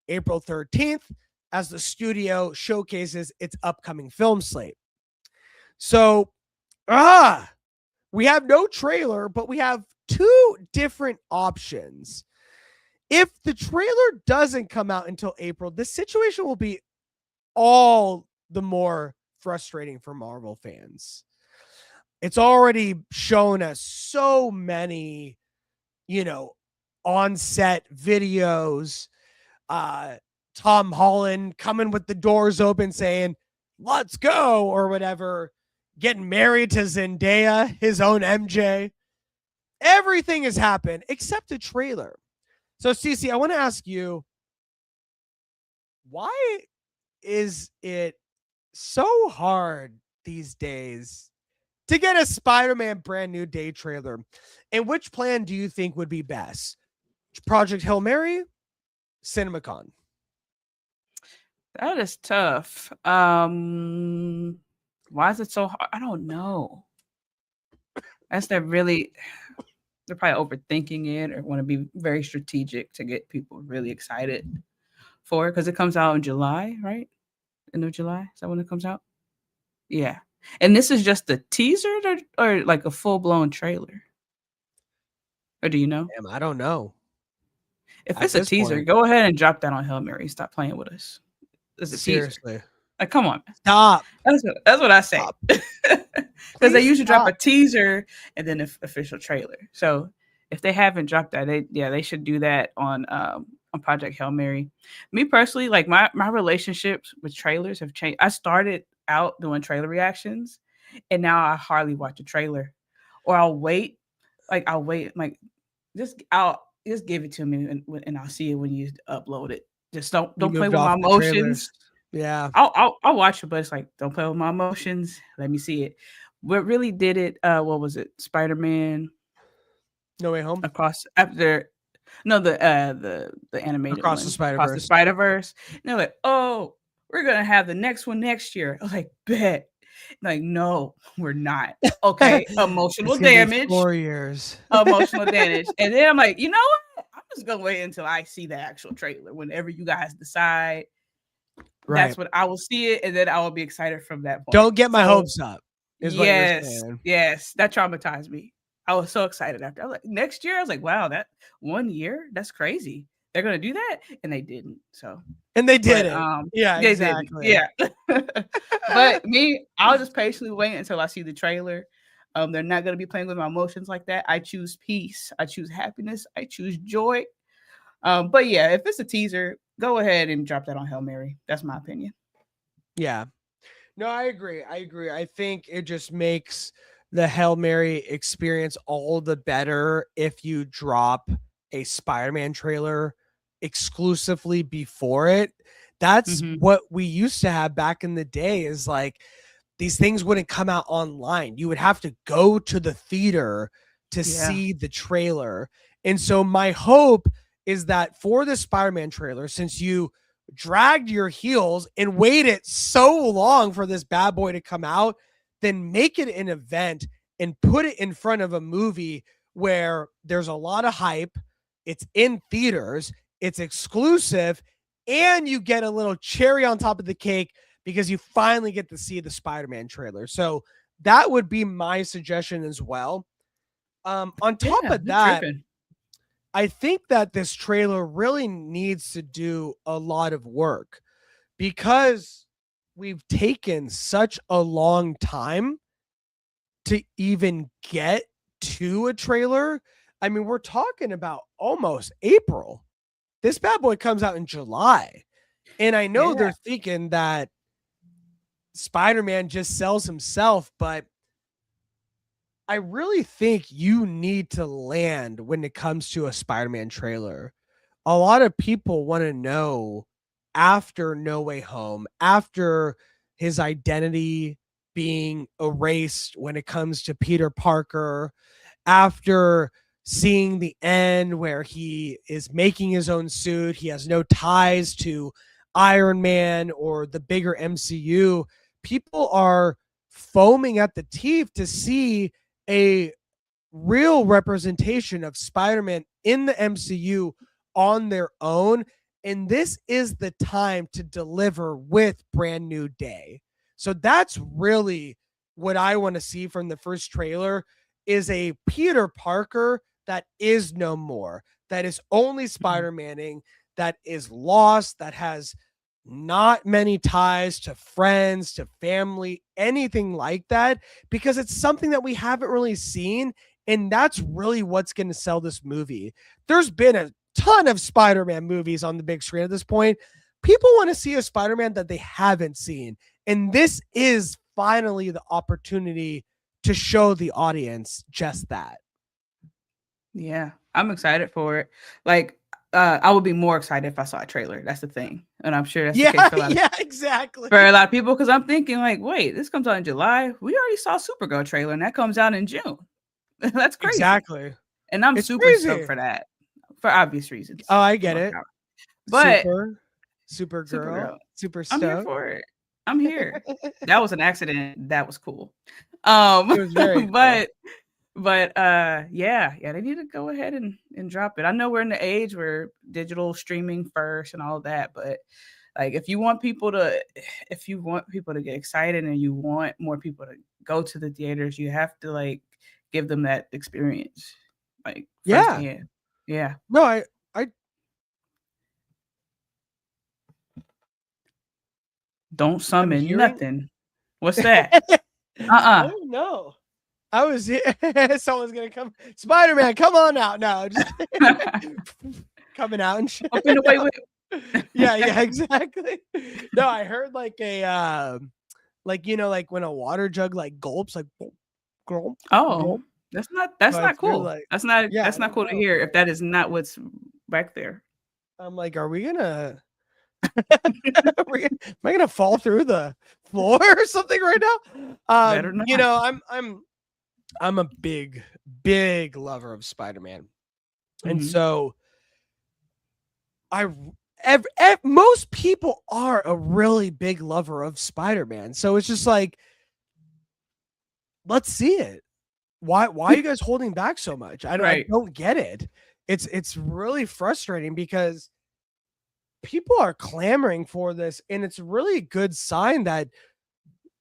April 13th as the studio showcases its upcoming film slate. So, we have no trailer, but we have 2 different options. If the trailer doesn't come out until April, the situation will be all the more frustrating for Marvel fans. It's already shown us so many, on-set videos, Tom Holland coming with the doors open saying, let's go, or whatever, getting married to Zendaya, his own MJ. Everything has happened except a trailer. So, Cece, I want to ask you, why is it so hard these days to get a Spider-Man Brand New Day trailer? And which plan do you think would be best? Project Hail Mary, CinemaCon? That is tough. Why is it so hard? I don't know. They're probably overthinking it or want to be very strategic to get people really excited for it because it comes out in July, right? End of July? Is that when it comes out? Yeah. And this is just a teaser or like a full-blown trailer? Or do you know? Damn, I don't know. If it's a teaser, go ahead and drop that on Hail Mary. Stop playing with us. It's a Seriously. teaser. Like, come on. Stop. That's what I say. Because they usually drop a teaser and then an official trailer. So if they haven't dropped that, they should do that on Project Hail Mary. Me personally, like my relationships with trailers have changed. I started out doing trailer reactions, and now I hardly watch a trailer, or I'll wait. Just give it to me, and I'll see it when you upload it. Just don't play with my emotions. Yeah, I'll watch it, but it's like, don't play with my emotions. Let me see it. What really did it? What was it? Spider-Man No Way Home. The animated Across one. the Spider-Verse. Across the Spider-Verse. And they're like, oh, we're gonna have the next one next year. I was like, bet. Like, no, we're not. Okay, emotional damage. 4 years. Emotional damage. And then I'm like, you know what? I'm just gonna wait until I see the actual trailer. Whenever you guys decide, that's when I will see it, and then I will be excited from that point. Don't get my hopes up. Yes, that traumatized me. I was so excited after. I was like, next year, I was like, wow, that 1 year, that's crazy. They're gonna do that, and they didn't. And they did it. Yeah, they exactly. Didn't. Yeah. But me, I'll just patiently wait until I see the trailer. They're not gonna be playing with my emotions like that. I choose peace. I choose happiness. I choose joy. But yeah, if it's a teaser, go ahead and drop that on Hail Mary. That's my opinion. Yeah. No, I agree. I think it just makes the Hail Mary experience all the better if you drop a Spider-Man trailer exclusively before it. That's what we used to have back in the day, is like these things wouldn't come out online. You would have to go to the theater to see the trailer. And so my hope is that for the Spider-Man trailer, since you dragged your heels and waited so long for this bad boy to come out, then make it an event and put it in front of a movie where there's a lot of hype, it's in theaters, it's exclusive, and you get a little cherry on top of the cake because you finally get to see the Spider-Man trailer. So that would be my suggestion as well. On top of that, I think that this trailer really needs to do a lot of work because we've taken such a long time to even get to a trailer. I mean, we're talking about almost April. This bad boy comes out in July. And I know they're thinking that Spider-Man just sells himself, but I really think you need to land when it comes to a Spider-Man trailer. A lot of people want to know after No Way Home, after his identity being erased when it comes to Peter Parker, after seeing the end where he is making his own suit, he has no ties to Iron Man or the bigger MCU. People are foaming at the teeth to see a real representation of Spider-Man in the MCU on their own. And this is the time to deliver with Brand New Day. So that's really what I want to see from the first trailer, is a Peter Parker that is no more, that is only Spider-Manning, that is lost, that has not many ties to friends, to family, anything like that, because it's something that we haven't really seen. And that's really what's going to sell this movie. There's been a ton of Spider-Man movies on the big screen at this point. People want to see a Spider-Man that they haven't seen. And this is finally the opportunity to show the audience just that. Yeah, I'm excited for it. Like, I would be more excited if I saw a trailer. That's the thing. And I'm sure that's the case for a lot exactly. For a lot of people, because I'm thinking, like, wait, this comes out in July. We already saw Supergirl trailer, and that comes out in June. That's crazy. Exactly. And I'm super stoked for that, for obvious reasons. Oh, I get it. But Supergirl, super stoked. I'm here for it. I'm here. That was an accident. That was cool. It was very cool. But yeah, they need to go ahead and drop it. I know we're in the age where digital streaming first and all of that, but like if you want people to get excited and you want more people to go to the theaters, you have to like give them that experience. Like firsthand. Yeah. No, I don't summon nothing. What's that? Oh no. I was here. Someone's gonna come. Spider-Man, come on out now. Just coming out and shit. Open the way with. Yeah, exactly. No, I heard like a like like when a water jug like gulps, like gulp. Oh, that's not cool. Like, that's not cool to hear if that is not what's back there. I'm like, are we gonna am I gonna fall through the floor or something right now? Better not. I'm a big lover of Spider-Man. And so most people are a really big lover of Spider-Man. So it's just like, let's see it. Why are you guys holding back so much? I don't get it. It's really frustrating because people are clamoring for this, and it's really a good sign that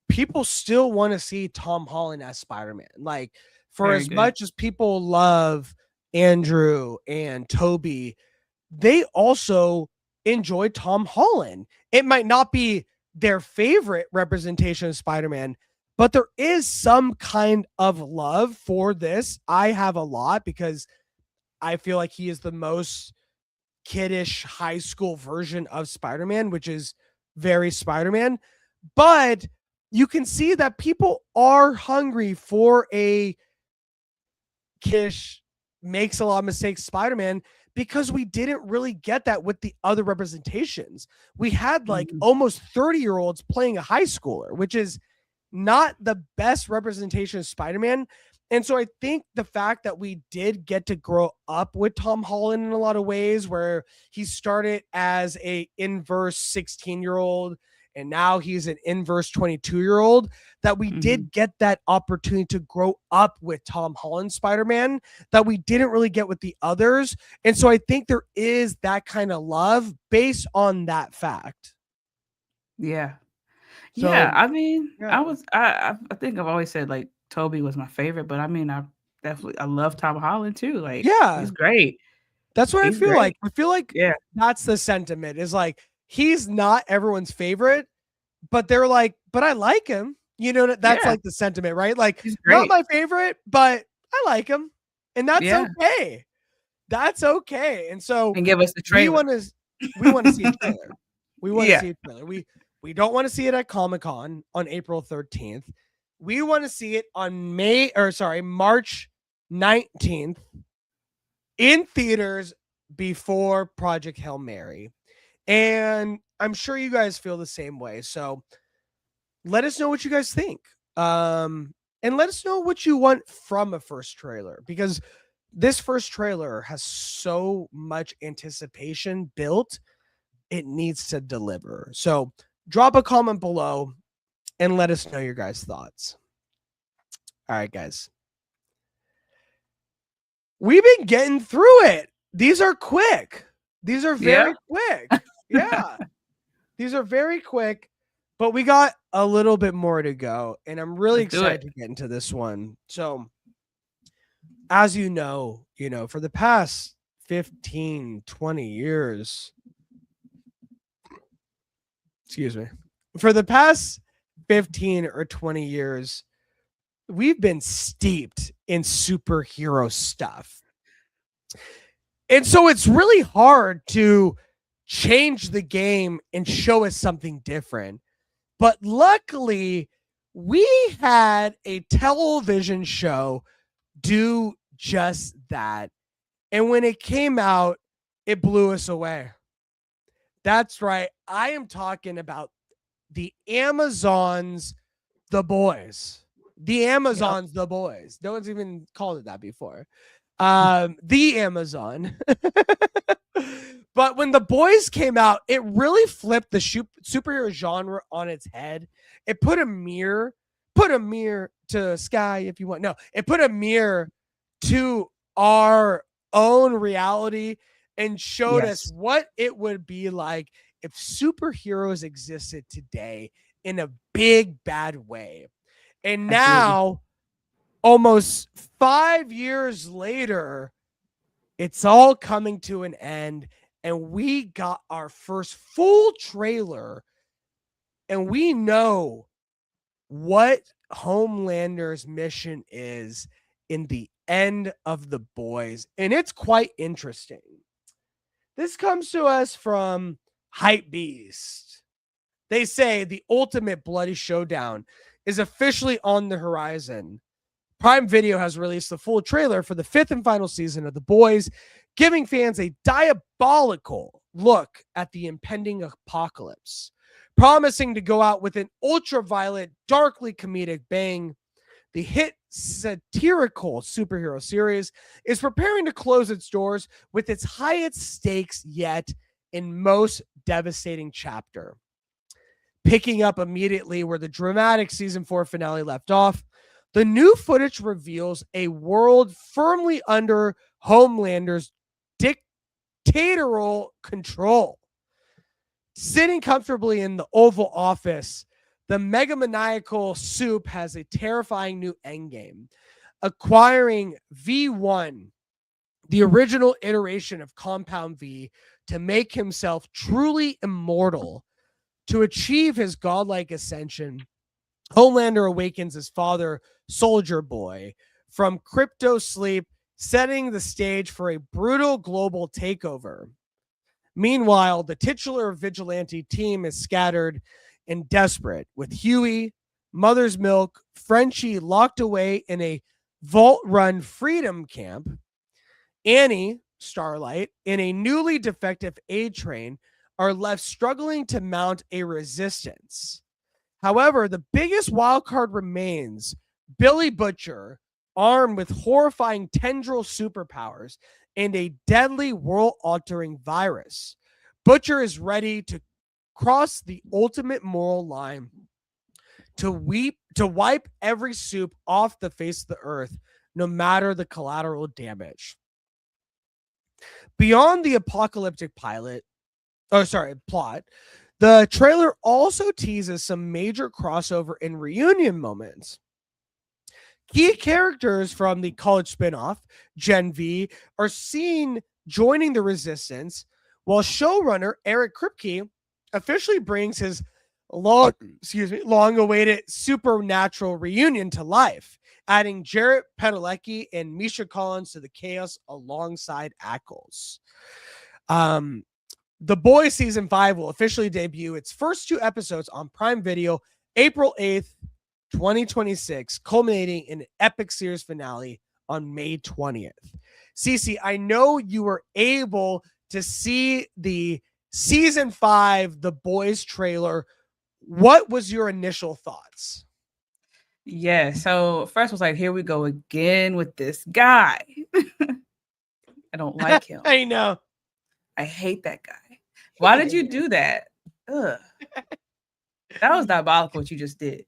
people still want to see Tom Holland as Spider-Man. Like, for as much as people love Andrew and Toby, they also enjoy Tom Holland. It might not be their favorite representation of Spider-Man, but there is some kind of love for this. I have a lot because I feel like he is the most kiddish high school version of Spider-Man, which is very Spider-Man. But you can see that people are hungry for a kiddish makes a lot of mistakes, Spider-Man, because we didn't really get that with the other representations. We had like almost 30-year-olds playing a high schooler, which is not the best representation of Spider-Man. And so I think the fact that we did get to grow up with Tom Holland in a lot of ways, where he started as a inverse 16-year-old and now he's an inverse 22-year-old, that we did get that opportunity to grow up with Tom Holland Spider-Man that we didn't really get with the others. And so I think there is that kind of love based on that fact. Yeah. So, yeah, I mean, yeah. I think I've always said like Toby was my favorite, but I mean, I love Tom Holland too. Like, yeah, he's great. That's what I feel like. I feel like that's the sentiment, is like, he's not everyone's favorite, but they're like, but I like him. You know, that's like the sentiment, right? Like, not my favorite, but I like him. And that's okay. That's okay. And so give us the trailer. We want to see a trailer. We want to see a trailer. We don't want to see it at Comic-Con on April 13th. We want to see it on March 19th in theaters before Project Hail Mary. And I'm sure you guys feel the same way. So let us know what you guys think. And let us know what you want from a first trailer, because this first trailer has so much anticipation built. It needs to deliver. So drop a comment below and let us know your guys' thoughts. All right, guys. We've been getting through it. These are quick. These are very quick. Yeah. These are very quick, but we got a little bit more to go, and I'm really excited to get into this one. So, as you know, for the past 15, 20 years, for the past 15 or 20 years, we've been steeped in superhero stuff. And so it's really hard to change the game and show us something different. But luckily, we had a television show do just that. And when it came out, it blew us away. That's right. I am talking about the Amazons, The Boys. The Amazons, The Boys. No one's even called it that before. The Amazon. But when The Boys came out, it really flipped the superhero genre on its head. It put a mirror to the sky if you want. No, it put a mirror to our own reality and showed us what it would be like if superheroes existed today in a big, bad way. And now, almost 5 years later, it's all coming to an end. And we got our first full trailer. And we know what Homelander's mission is in the end of The Boys. And it's quite interesting. This comes to us from Hypebeast. They say the ultimate bloody showdown is officially on the horizon. Prime Video has released the full trailer for the 5th and final season of The Boys, giving fans a diabolical look at the impending apocalypse. Promising to go out with an ultraviolet, darkly comedic bang, the hit satirical superhero series is preparing to close its doors with its highest stakes yet and most devastating chapter. Picking up immediately where the dramatic season 4 finale left off, the new footage reveals a world firmly under Homelander's dictatorial control. Sitting comfortably in the Oval Office, the megamaniacal Soup has a terrifying new endgame, acquiring V1, the original iteration of Compound V, to make himself truly immortal. To achieve his godlike ascension, Homelander awakens his father, Soldier Boy, from crypto sleep, setting the stage for a brutal global takeover. Meanwhile, the titular vigilante team is scattered and desperate, with Huey, Mother's Milk, Frenchie locked away in a vault-run freedom camp, Annie, Starlight, and a newly defective A Train are left struggling to mount a resistance. However, the biggest wildcard remains Billy Butcher, armed with horrifying tendril superpowers and a deadly world-altering virus. Butcher is ready to cross the ultimate moral line to wipe every soup off the face of the earth, no matter the collateral damage. Beyond the apocalyptic plot, the trailer also teases some major crossover and reunion moments. Key characters from the college spinoff, Gen V, are seen joining the Resistance, while showrunner Eric Kripke officially brings his long-awaited supernatural reunion to life, adding Jared Padalecki and Misha Collins to the chaos alongside Ackles. The Boys Season 5 will officially debut its first 2 episodes on Prime Video April 8th, 2026, culminating in an epic series finale on May 20th. Cece, I know you were able to see the Season 5 The Boys trailer. What was your initial thoughts? Yeah, so first was like, here we go again with this guy. I don't like him. I know. I hate that guy. Why did you do that? Ugh. That was diabolical what you just did.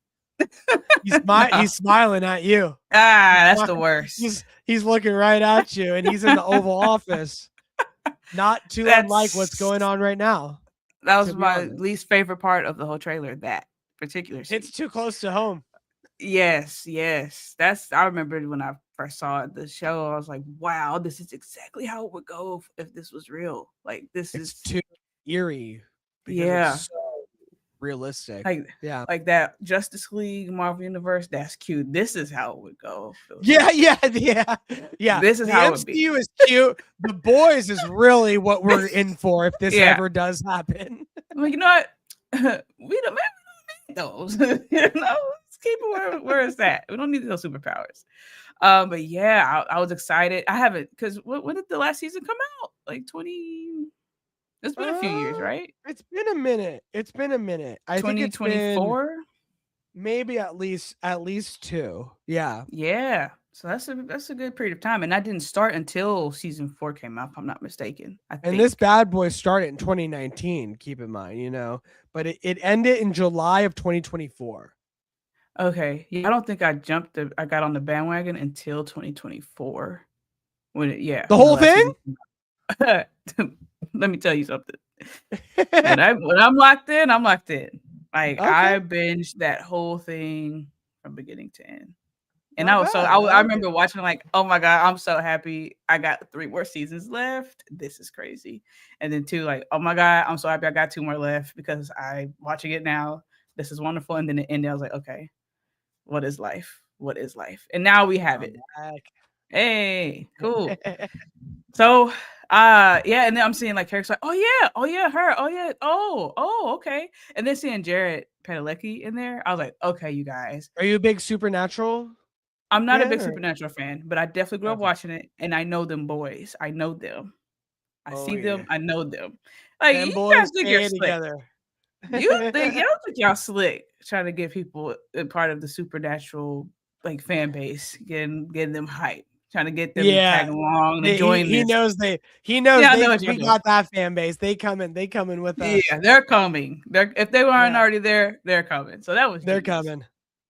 He's smiling at you. That's the worst. He's looking right at you, and he's in the Oval Office. Not too unlike what's going on right now. That was my least favorite part of the whole trailer, that particular scene. It's too close to home. Yes. I remember when I first saw the show, I was like, wow, this is exactly how it would go if this was real. Like, this is too eerie. Yeah. It's so realistic. Like that Justice League Marvel Universe, that's cute. This is how it would go. Yeah. This is how it would be. MCU is cute. The Boys is really what we're in for if this ever does happen. Well, you know what? We don't need those. Let's keep it where it's at. We don't need those superpowers. But yeah, I was excited. I haven't, because when did the last season come out? Like 20. It's been a few years, right? It's been a minute. I think it's 2024. Maybe at least 2. Yeah. Yeah. So that's a good period of time, and that didn't start until season 4 came out, if I'm not mistaken. And this bad boy started in 2019. Keep in mind, but it ended in July of 2024. Okay. Yeah, I don't think I got on the bandwagon until 2024. The whole thing. Let me tell you something. when I'm locked in, I'm locked in. Like, okay. I binged that whole thing from beginning to end. And I remember watching, like, oh my God, I'm so happy. I got 3 more seasons left. This is crazy. And then 2, like, oh my God, I'm so happy I got 2 more left because I'm watching it now. This is wonderful. And then it ended. I was like, okay, what is life? What is life? And now we have it. Hey, cool. So, and then I'm seeing like characters like, oh yeah, her, okay. And then seeing Jared Padalecki in there, I was like, okay, you guys. Are you a big Supernatural? I'm not a big Supernatural fan, but I definitely grew up watching it, and I know them boys. I know them. I see them. I know them. Like, you guys think you're slick. Together. You think y'all slick trying to get people a part of the Supernatural like fan base, getting them hyped. Trying to get them to tag along and join. He knows we got that fan base. They coming with us. Yeah, they're coming. If they weren't already there, they're coming. So they're coming.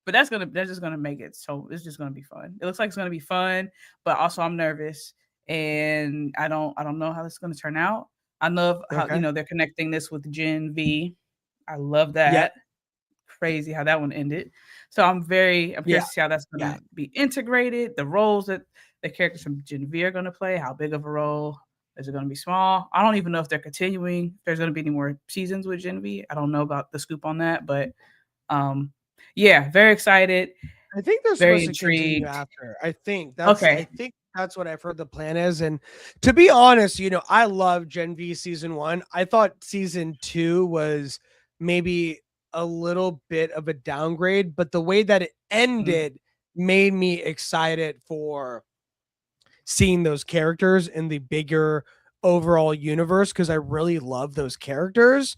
But that's just gonna make it so it's just gonna be fun. It looks like it's gonna be fun, but also I'm nervous and I don't know how this is gonna turn out. I love how they're connecting this with Gen V. I love that. Yeah. Crazy how that one ended. So I'm curious to see how that's gonna be integrated. The roles that the characters from Gen V are gonna play, how big of a role is it gonna be? Small? I don't even know if they're continuing. If there's gonna be any more seasons with Gen V. I don't know about the scoop on that, but very excited. I think they're supposed to continue after. I think that's what I've heard the plan is. And to be honest, I love Gen V season 1. I thought season 2 was maybe a little bit of a downgrade, but the way that it ended made me excited for seeing those characters in the bigger overall universe because I really love those characters.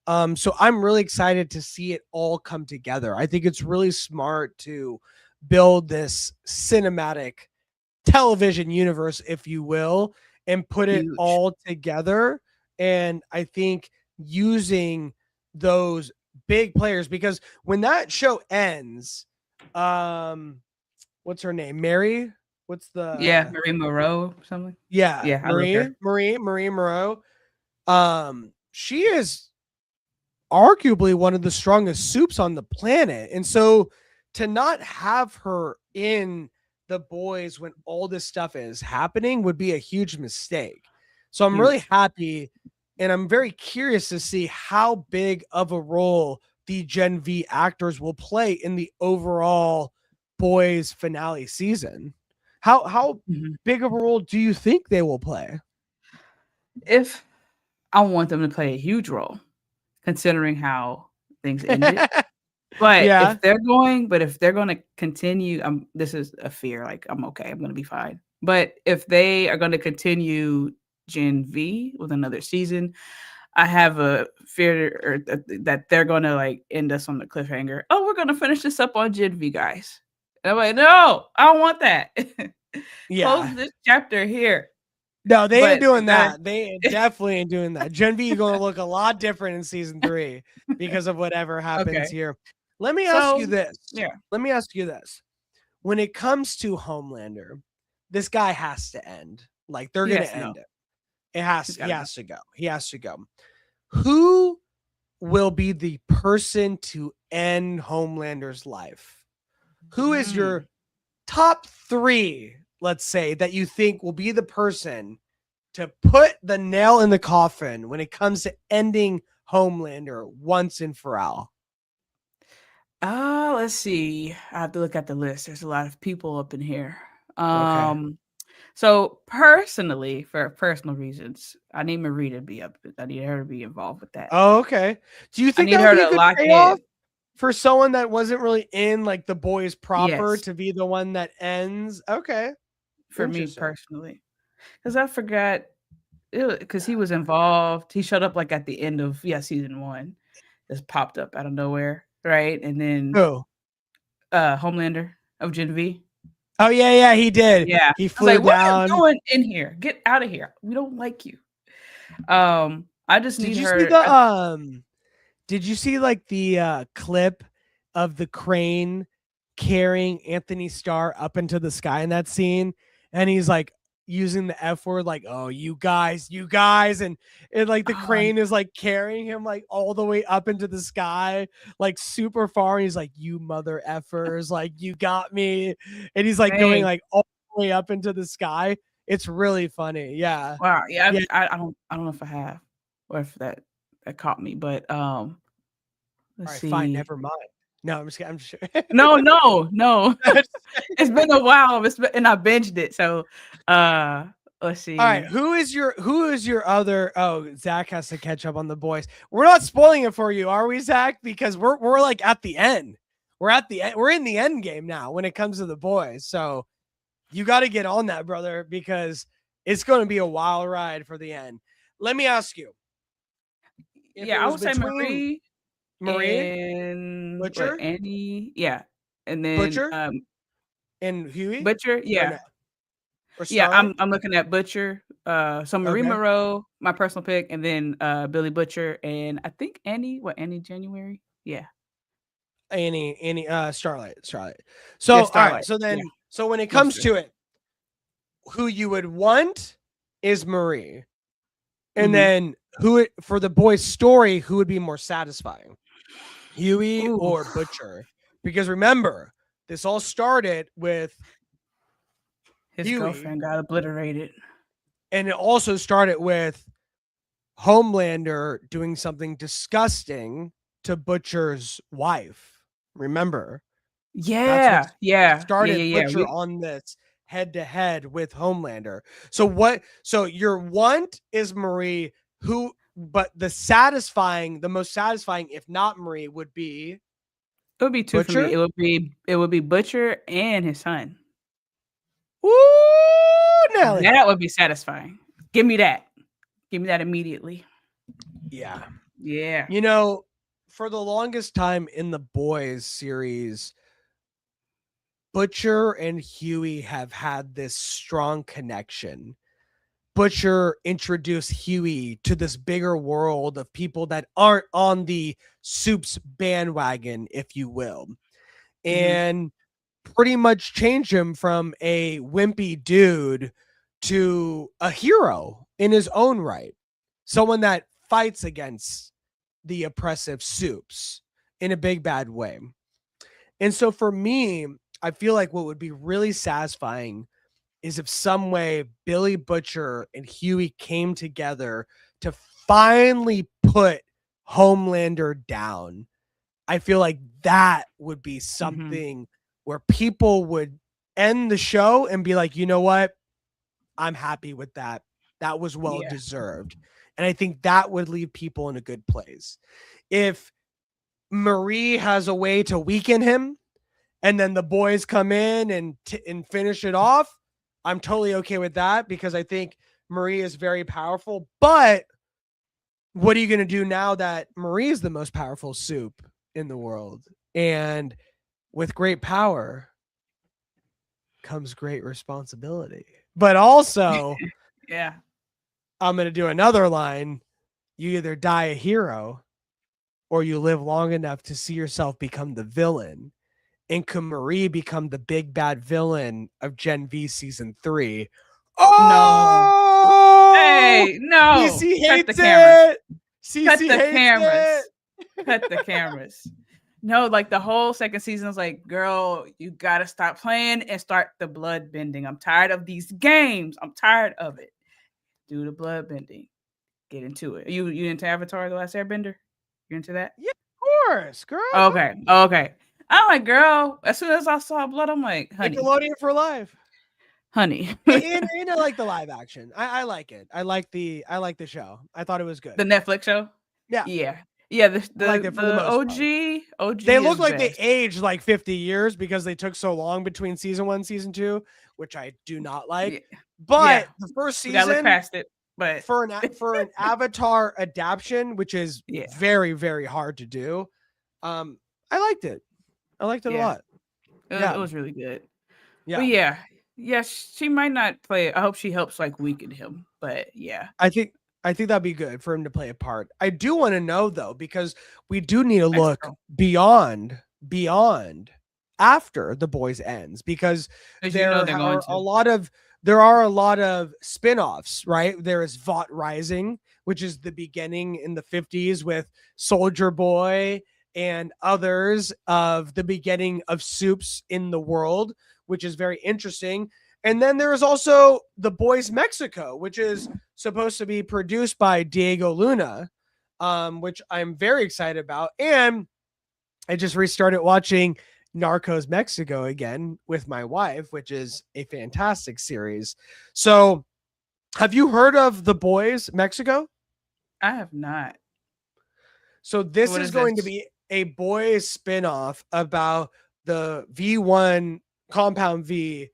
So I'm really excited to see it all come together. I think it's really smart to build this cinematic television universe, if you will, and put it Huge. all together. And I think using those big players, because when that show ends, what's her name? Mary? What's the Marie Moreau or something? Yeah, I love her. Marie Moreau. She is arguably one of the strongest soups on the planet. And so to not have her in the boys when all this stuff is happening would be a huge mistake. So I'm really happy and I'm very curious to see how big of a role the Gen V actors will play in the overall boys finale season. How big of a role do you think they will play? If I want them to play a huge role, considering how things ended. But if they're going to continue, this is a fear. Like, I'm okay. I'm going to be fine. But if they are going to continue Gen V with another season, I have a fear that they're going to like end us on the cliffhanger. Oh, we're going to finish this up on Gen V, guys. And I'm like, no, I don't want that. Close this chapter here. No, they ain't doing that. They definitely ain't doing that. Gen V is going to look a lot different in season 3 because of whatever happens here. Let me ask you this. Yeah. Let me ask you this. When it comes to Homelander, this guy has to end. Like, they're going to end it. He has to go. He has to go. Who will be the person to end Homelander's life? Who is your top 3, let's say, that you think will be the person to put the nail in the coffin when it comes to ending Homelander once and for all? Let's see. I have to look at the list. There's a lot of people up in here. So personally, for personal reasons, I need Marie to be up. I need her to be involved with that. Oh, okay. Do you think that would be a good payoff for someone that wasn't really in like the boys proper to be the one that ends? Okay. For me personally, because I forgot, because he was involved. He showed up like at the end of season 1. Just popped up out of nowhere, right? And then Homelander of Gen V. Oh yeah, he did. Yeah, he flew down. What are you doing in here? Get out of here. We don't like you. I just need her. Did you see like the clip of the crane carrying Anthony Starr up into the sky in that scene? And he's like using the F word, like, oh, you guys, and like the crane is like carrying him like all the way up into the sky, like super far. And he's like, you mother effers, like, you got me. And he's like going like all the way up into the sky. It's really funny. Yeah. Wow. Yeah. I don't know if I have, or if that caught me, but let's see. Fine, never mind. No, I'm sure. No. It's been a while. And I binged it. So let's see. All right. Who is your other? Oh, Zach has to catch up on the boys. We're not spoiling it for you, are we, Zach? Because we're like at the end. We're at the end. We're in the end game now when it comes to the boys. So you got to get on that, brother, because it's going to be a wild ride for the end. Let me ask you. I would say Marie and Butcher, Andy, and then Butcher, and Huey. Butcher, I'm looking at Butcher. So Marie Moreau, my personal pick, and then Billy Butcher, and I think Annie January, Annie, Starlight. So Starlight. All right, so then, so when it comes to it, who you would want is Marie, and then who for the boys' story, who would be more satisfying? Huey or Butcher? Because remember, this all started with his girlfriend got obliterated, and it also started with Homelander doing something disgusting to Butcher's wife. Remember? Started Butcher on this head-to-head with Homelander. So your want is Marie, but the most satisfying, if not Marie, would be. It would be two Butcher? For me. It would be Butcher and his son. Woo! finale. That would be satisfying. Give me that. Give me that immediately. Yeah. Yeah. You know, for the longest time in the Boys series, Butcher and Huey have had this strong connection. Butcher introduced Huey to this bigger world of people that aren't on the Soups bandwagon, if you will, and pretty much changed him from a wimpy dude to a hero in his own right. Someone that fights against the oppressive Soups in a big bad way. And so for me, I feel like what would be really satisfying is if some way Billy Butcher and Huey came together to finally put Homelander down. I feel like that would be something where people would end the show and be like, you know what? I'm happy with that. That was well deserved. And I think that would leave people in a good place. If Marie has a way to weaken him and then the boys come in and finish it off, I'm totally okay with that because I think Marie is very powerful. But what are you going to do now that Marie is the most powerful Soup in the world? And with great power comes great responsibility. But also, I'm going to do another line. You either die a hero or you live long enough to see yourself become the villain. And can Marie become the big bad villain of Gen V season 3? Oh no! Hey, no! CC hates it. Cut the cameras. Cut the cameras. No, like the whole second season was like, girl, you gotta stop playing and start the blood bending. I'm tired of these games. I'm tired of it. Do the blood bending. Get into it. You into Avatar: The Last Airbender? You into that? Yeah, of course, girl. Okay. I'm like, girl, as soon as I saw blood, I'm like, honey. Nickelodeon for life. Honey. and I like the live action. I like it. I like the show. I thought it was good. The Netflix show? Yeah. The OG. They look like they aged like 50 years because they took so long between season 1 and season 2, which I do not like. Yeah. But the first season, look past it. But for an Avatar adaptation, which is very, very hard to do, I liked it. I liked it a lot. It was really good. Yeah. But she might not play it. I hope she helps like weaken him. But yeah. I think that'd be good for him to play a part. I do want to know though, because we do need to look beyond after The Boys ends, because there are a lot of spin-offs, right? There is Vought Rising, which is the beginning in the 50s with Soldier Boy and others of the beginning of Soups in the world, which is very interesting. And then there is also The Boys Mexico, which is supposed to be produced by Diego Luna, which I'm very excited about. And I just restarted watching Narcos Mexico again with my wife, which is a fantastic series. So have you heard of The Boys Mexico? I have not. So this is going to be a Boys spinoff about the V1 Compound V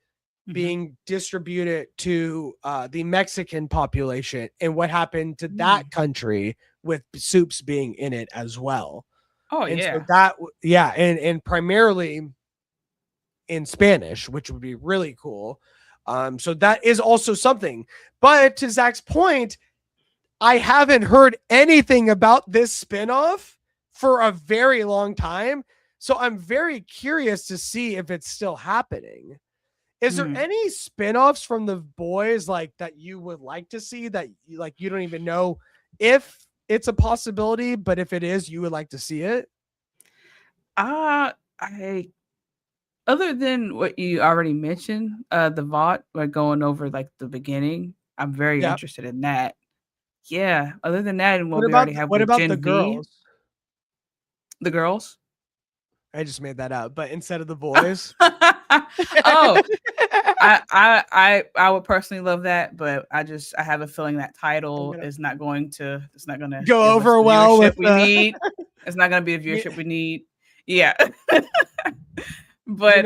being distributed to the Mexican population and what happened to that country with Soups being in it as well. Oh, and yeah. So and primarily in Spanish, which would be really cool. So that is also something. But to Zach's point, I haven't heard anything about this spinoff for a very long time. So I'm very curious to see if it's still happening. Is there any spinoffs from The Boys like that you would like to see that you don't even know if it's a possibility, but if it is, you would like to see it? Other than what you already mentioned, the Vought, like going over like the beginning, I'm very interested in that. Yeah. Other than that, and what about Gen the girls? The girls? I just made that up, but instead of The Boys. I would personally love that, but I have a feeling that title is not going to go over well with we need. It's not going to be the viewership we need. Yeah. But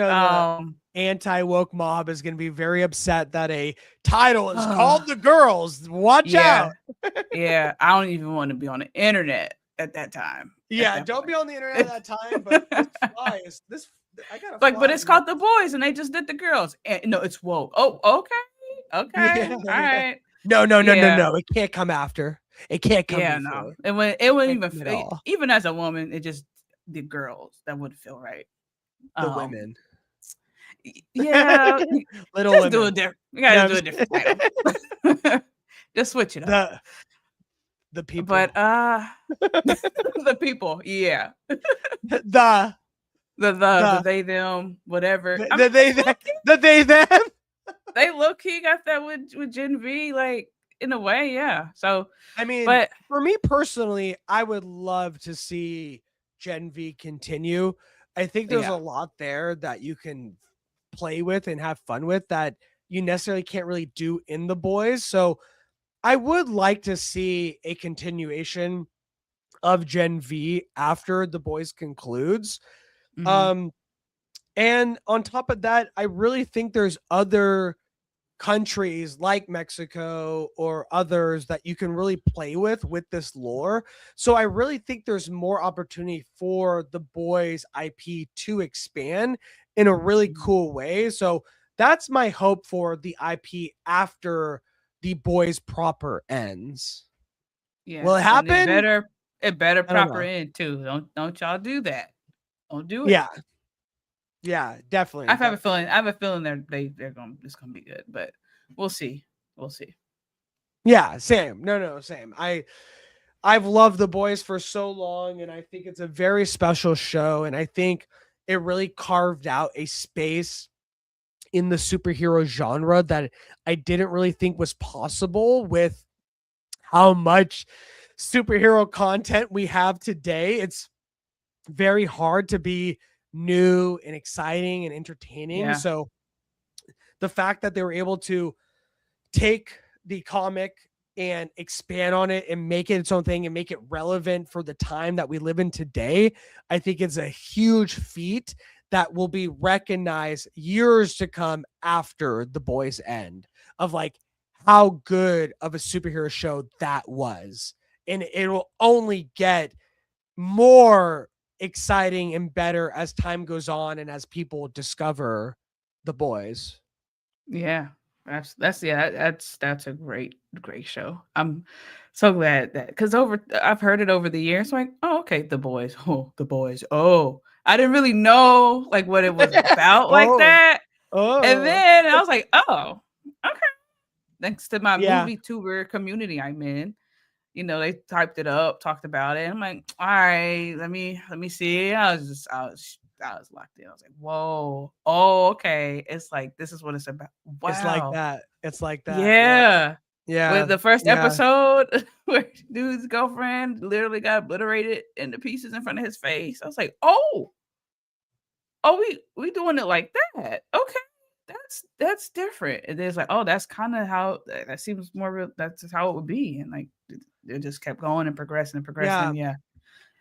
anti-woke mob is going to be very upset that a title is called The Girls. Watch out. Yeah, I don't even want to be on the internet at that time. Yeah, don't be on the internet at that time, but this I got but it's called The Boys and they just did The Girls. And, no, it's woke. Oh, okay. Yeah. All right. No. It can't come after. It can't come before. No. It wouldn't even as a woman, it just the girls that wouldn't feel right. The women. Yeah. Little just women. do a different. You gotta do a different title. Just switch it up. The people. But the people, yeah. The they them, whatever. The they them. They low key got that with Gen V, like in a way, yeah. So I mean, but for me personally, I would love to see Gen V continue. I think there's a lot there that you can play with and have fun with that you necessarily can't really do in The Boys. So I would like to see a continuation of Gen V after The Boys concludes. And on top of that, I really think there's other countries like Mexico or others that you can really play with this lore. So I really think there's more opportunity for The Boys IP to expand in a really cool way. So that's my hope for the IP after The Boys proper ends. Yeah. Will it happen? It better proper end too. Don't y'all do that. Don't do it. Yeah, definitely. I have a feeling they're going it's gonna be good, but we'll see. Yeah, same. No, same. I've loved The Boys for so long, and I think it's a very special show, and I think it really carved out a space in the superhero genre that I didn't really think was possible with how much superhero content we have today. It's very hard to be new and exciting and entertaining. Yeah. So the fact that they were able to take the comic and expand on it and make it its own thing and make it relevant for the time that we live in today, I think it's a huge feat that will be recognized years to come after The Boys end, of like how good of a superhero show that was. And it will only get more exciting and better as time goes on and as people discover The Boys. Yeah. That's a great show. I'm so glad that because I've heard it over the years. So like, oh, okay, The Boys. Oh, The Boys. Oh, I didn't really know like what it was about like that. And then I was like, oh, okay. Thanks to my movie tuber community I'm in, they typed it up, talked about it. I'm like, all right, let me see. I was locked in. I was like, whoa, oh, okay. It's like this is what it's about. Wow. It's like that. Yeah. With the first episode where dude's girlfriend literally got obliterated into pieces in front of his face. I was like, oh, we doing it like that. Okay. That's different. And it's like, oh, that's kind of how that seems more real. That's just how it would be. And like it just kept going and progressing. Yeah.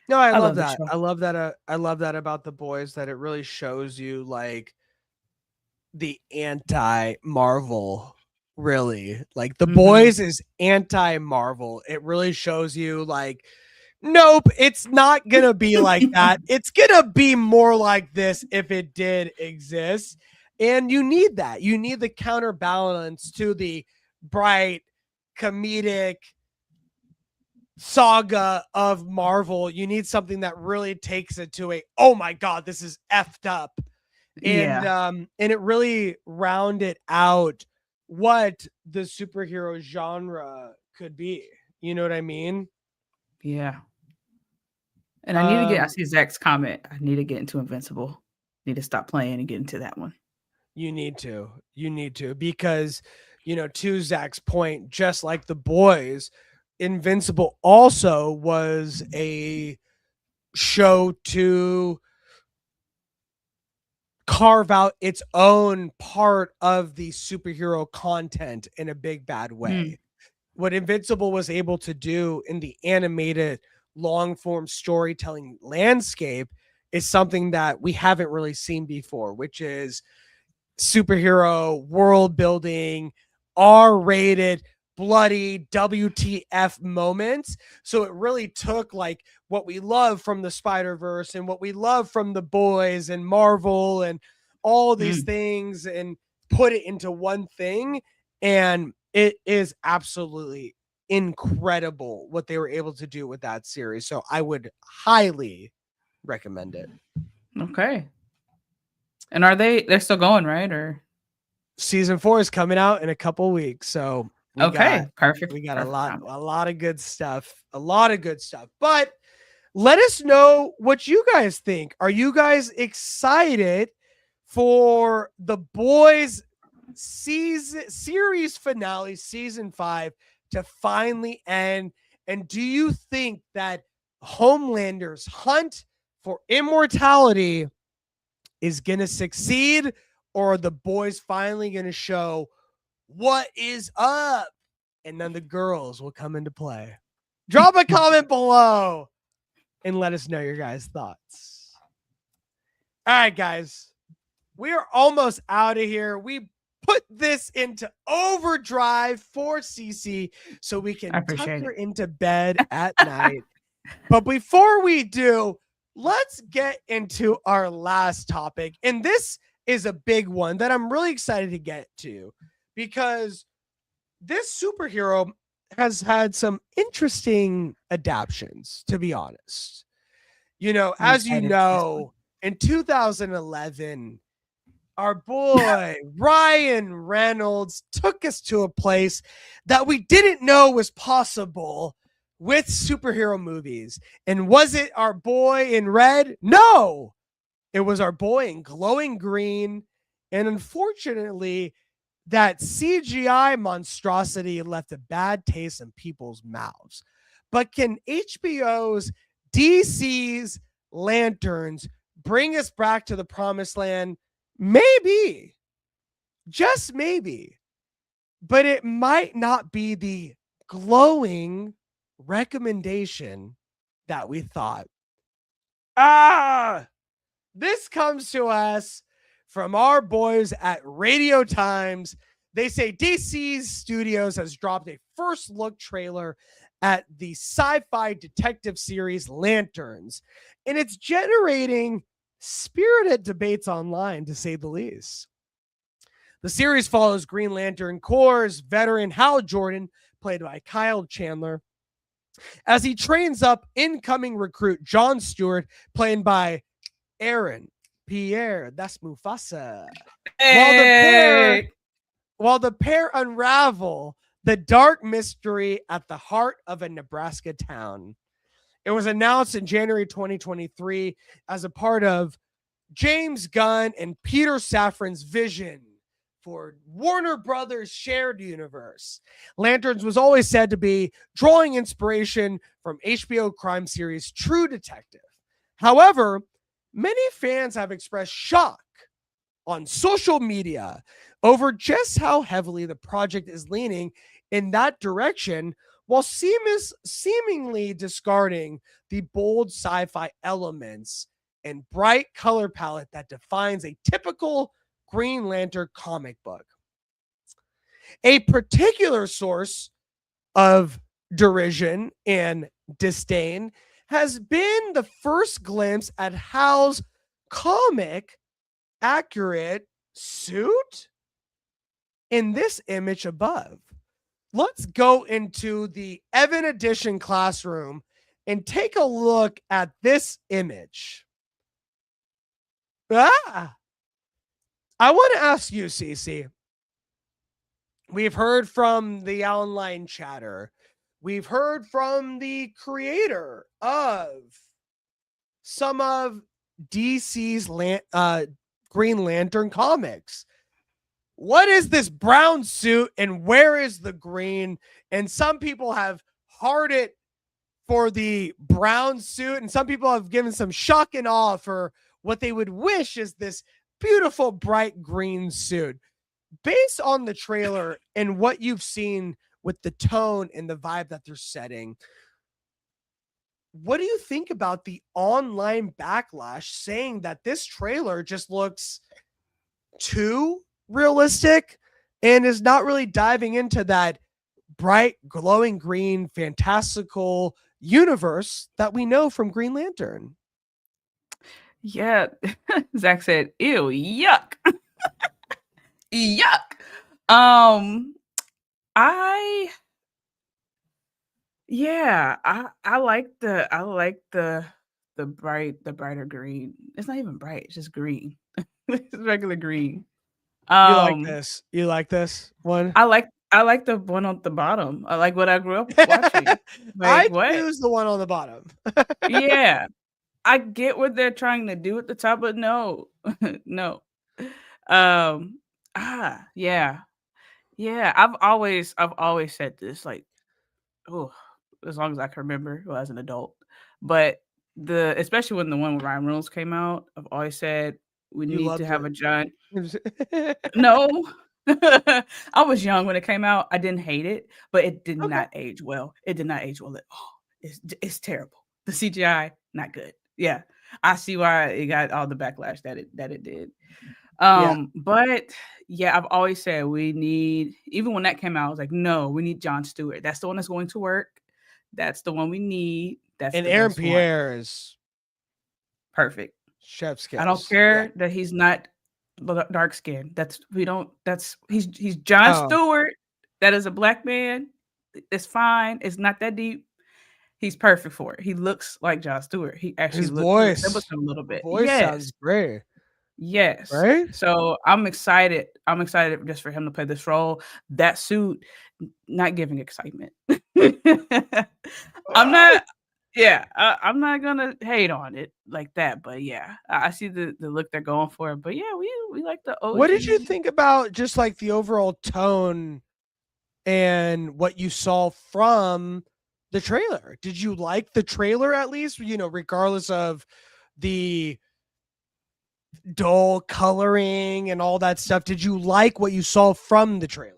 No, I love that. I love that. I love that about The Boys, that it really shows you like the anti-Marvel, really. Like The Boys is anti-Marvel. It really shows you like, nope, it's not gonna be like that. It's gonna be more like this if it did exist. And you need that. You need the counterbalance to the bright, comedic saga of Marvel. You need something that really takes it to a, oh my God, this is effed up. And it really rounded out what the superhero genre could be. You know what I mean? Yeah. And I see Zach's comment. I need to get into Invincible. Need to stop playing and get into that one. You need to, because, to Zach's point, just like The Boys, Invincible also was a show to carve out its own part of the superhero content in a big bad way. What Invincible was able to do in the animated long form storytelling landscape is something that we haven't really seen before, which is superhero world building, R-rated, bloody WTF moments. So it really took like what we love from the Spider-Verse and what we love from the Boys and Marvel and all these things and put it into one thing. And it is absolutely incredible what they were able to do with that series. So I would highly recommend it. Okay. And they're still going, right? Or season 4 is coming out in a couple weeks. So perfect. We got a lot of good stuff. But let us know what you guys think. Are you guys excited for the Boys series finale, season 5, to finally end? And do you think that Homelander's hunt for immortality is going to succeed, or are the Boys finally going to show what is up? And then the girls will come into play. Drop a comment below and let us know your guys' thoughts. All right, guys. We are almost out of here. We put this into overdrive for Cece so we can tuck her into bed at night. But before we do, let's get into our last topic. And this is a big one that I'm really excited to get to, because this superhero has had some interesting adaptations, to be honest. You know, as you know, in 2011, our boy Ryan Reynolds took us to a place that we didn't know was possible with superhero movies. And was it our boy in red? No, it was our boy in glowing green. And unfortunately, that CGI monstrosity left a bad taste in people's mouths. But can HBO's DC's Lanterns bring us back to the promised land? Maybe. Just maybe. But it might not be the glowing recommendation that we thought. This comes to us from our boys at Radio Times. They say DC Studios has dropped a first look trailer at the sci-fi detective series Lanterns, and it's generating spirited debates online, to say the least. The series follows Green Lantern Corps' veteran Hal Jordan, played by Kyle Chandler, as he trains up incoming recruit John Stewart, played by Aaron Pierre, that's Mufasa. Hey! While the pair unravel the dark mystery at the heart of a Nebraska town. It was announced in January 2023 as a part of James Gunn and Peter Safran's vision for Warner Brothers' shared universe. Lanterns was always said to be drawing inspiration from HBO crime series True Detective. However, many fans have expressed shock on social media over just how heavily the project is leaning in that direction, while seemingly discarding the bold sci-fi elements and bright color palette that defines a typical Green Lantern comic book. A particular source of derision and disdain has been the first glimpse at Hal's comic accurate suit in this image above. Let's go into the Evan Edition classroom and take a look at this image. I want to ask you, Cece. We've heard from the online chatter. We've heard from the creator of some of DC's Green Lantern comics. What is this brown suit and where is the green? And some people have hearted for the brown suit, and some people have given some shock and awe for what they would wish is this beautiful bright green suit. Based on the trailer and what you've seen with the tone and the vibe that they're setting, what do you think about the online backlash saying that this trailer just looks too realistic and is not really diving into that bright, glowing green, fantastical universe that we know from Green Lantern. Yeah, Zach said, "Ew, yuck, yuck." I Yeah, I like the brighter green. It's not even bright, it's just green. It's regular green. You like Um, this? You like this one? I like the one on the bottom. I like what I grew up watching. I Like, what? choose the one on the bottom. Yeah. I get what they're trying to do at the top, but no. No. Um, yeah. Yeah, I've always said this, like, oh, as long as I can remember, well, as an adult. But especially when the one with Ryan Reynolds came out, I've always said we You need to loved have a giant. it. No, I was young when it came out. I didn't hate it, but it did Okay. not age well. It did not age well at all. It's terrible. The CGI not good. Yeah, I see why it got all the backlash that it did. Yeah. But yeah, I've always said we need, even when that came out, I was like, no, we need Jon Stewart. That's the one that's going to work. That's the one we need. That's And the Aaron best one. Pierre is Perfect. chef's kiss. I don't care that he's not dark skinned. He's Jon Stewart. That is a black man. It's fine. It's not that deep. He's perfect for it. He looks like Jon Stewart. He actually His voice a little bit. Voice Yes. sounds great. Yes. Right? So I'm excited. I'm excited just for him to play this role. That suit, not giving excitement. I'm not. Yeah, I'm not gonna hate on it like that, but yeah, I see the look they're going for. But yeah, we like the OG. What did you think about just like the overall tone and what you saw from the trailer? Did you like the trailer at least? You know, regardless of the dull coloring and all that stuff, did you like what you saw from the trailer?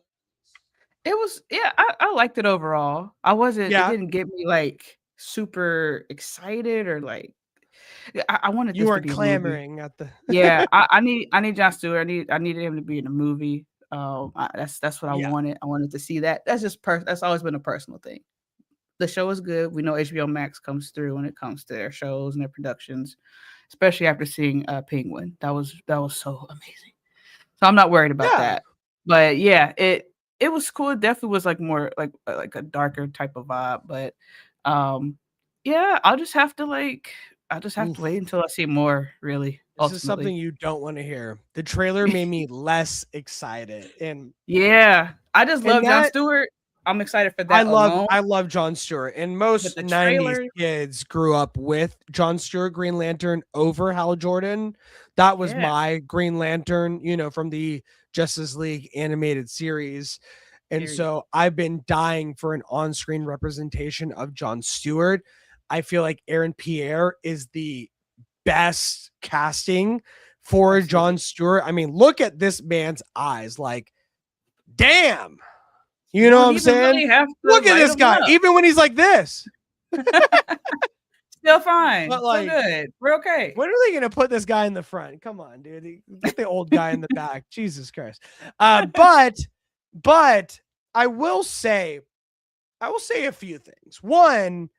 It was, yeah, I liked it overall. I wasn't. Yeah. It didn't get me like super excited or like. I wanted You this to weren't be a movie. clamoring at the. Yeah, I need Jon Stewart. I needed him to be in a movie. That's what I wanted. I wanted to see that. That's just that's always been a personal thing. The show is good. We know HBO Max comes through when it comes to their shows and their productions, especially after seeing Penguin. That was so amazing. So I'm not worried about that. But yeah, it was cool. It definitely was like more like a darker type of vibe. But yeah, I'll just have to wait until I see more, really. This is something you don't want to hear. The trailer made me less excited. And yeah, I just love Jon Stewart. I'm excited for that. I love Jon Stewart. And most 90s kids grew up with Jon Stewart Green Lantern over Hal Jordan. That was my Green Lantern, you know, from the Justice League animated series. And so I've been dying for an on-screen representation of Jon Stewart. I feel like Aaron Pierre is the best casting for Jon Stewart. I mean, look at this man's eyes. Like, damn. You know what I'm saying? Really look at this guy. Even when he's like this. Still fine. But like, still good. We're okay. When are they going to put this guy in the front? Come on, dude. Get the old guy in the back. Jesus Christ. But I will say a few things. One,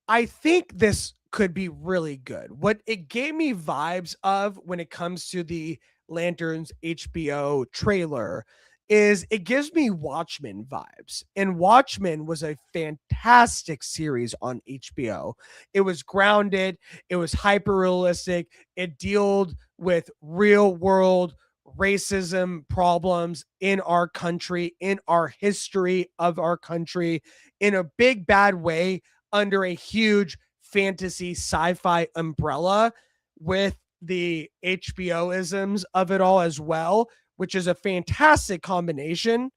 I think this could be really good. What it gave me vibes of when it comes to the Lanterns HBO trailer is it gives me Watchmen vibes. And Watchmen was a fantastic series on HBO. It was grounded. It was hyper realistic. It dealt with real world racism problems in our country, in our history of our country, in a big bad way, under a huge fantasy sci-fi umbrella with the HBO-isms of it all as well, which is a fantastic combination.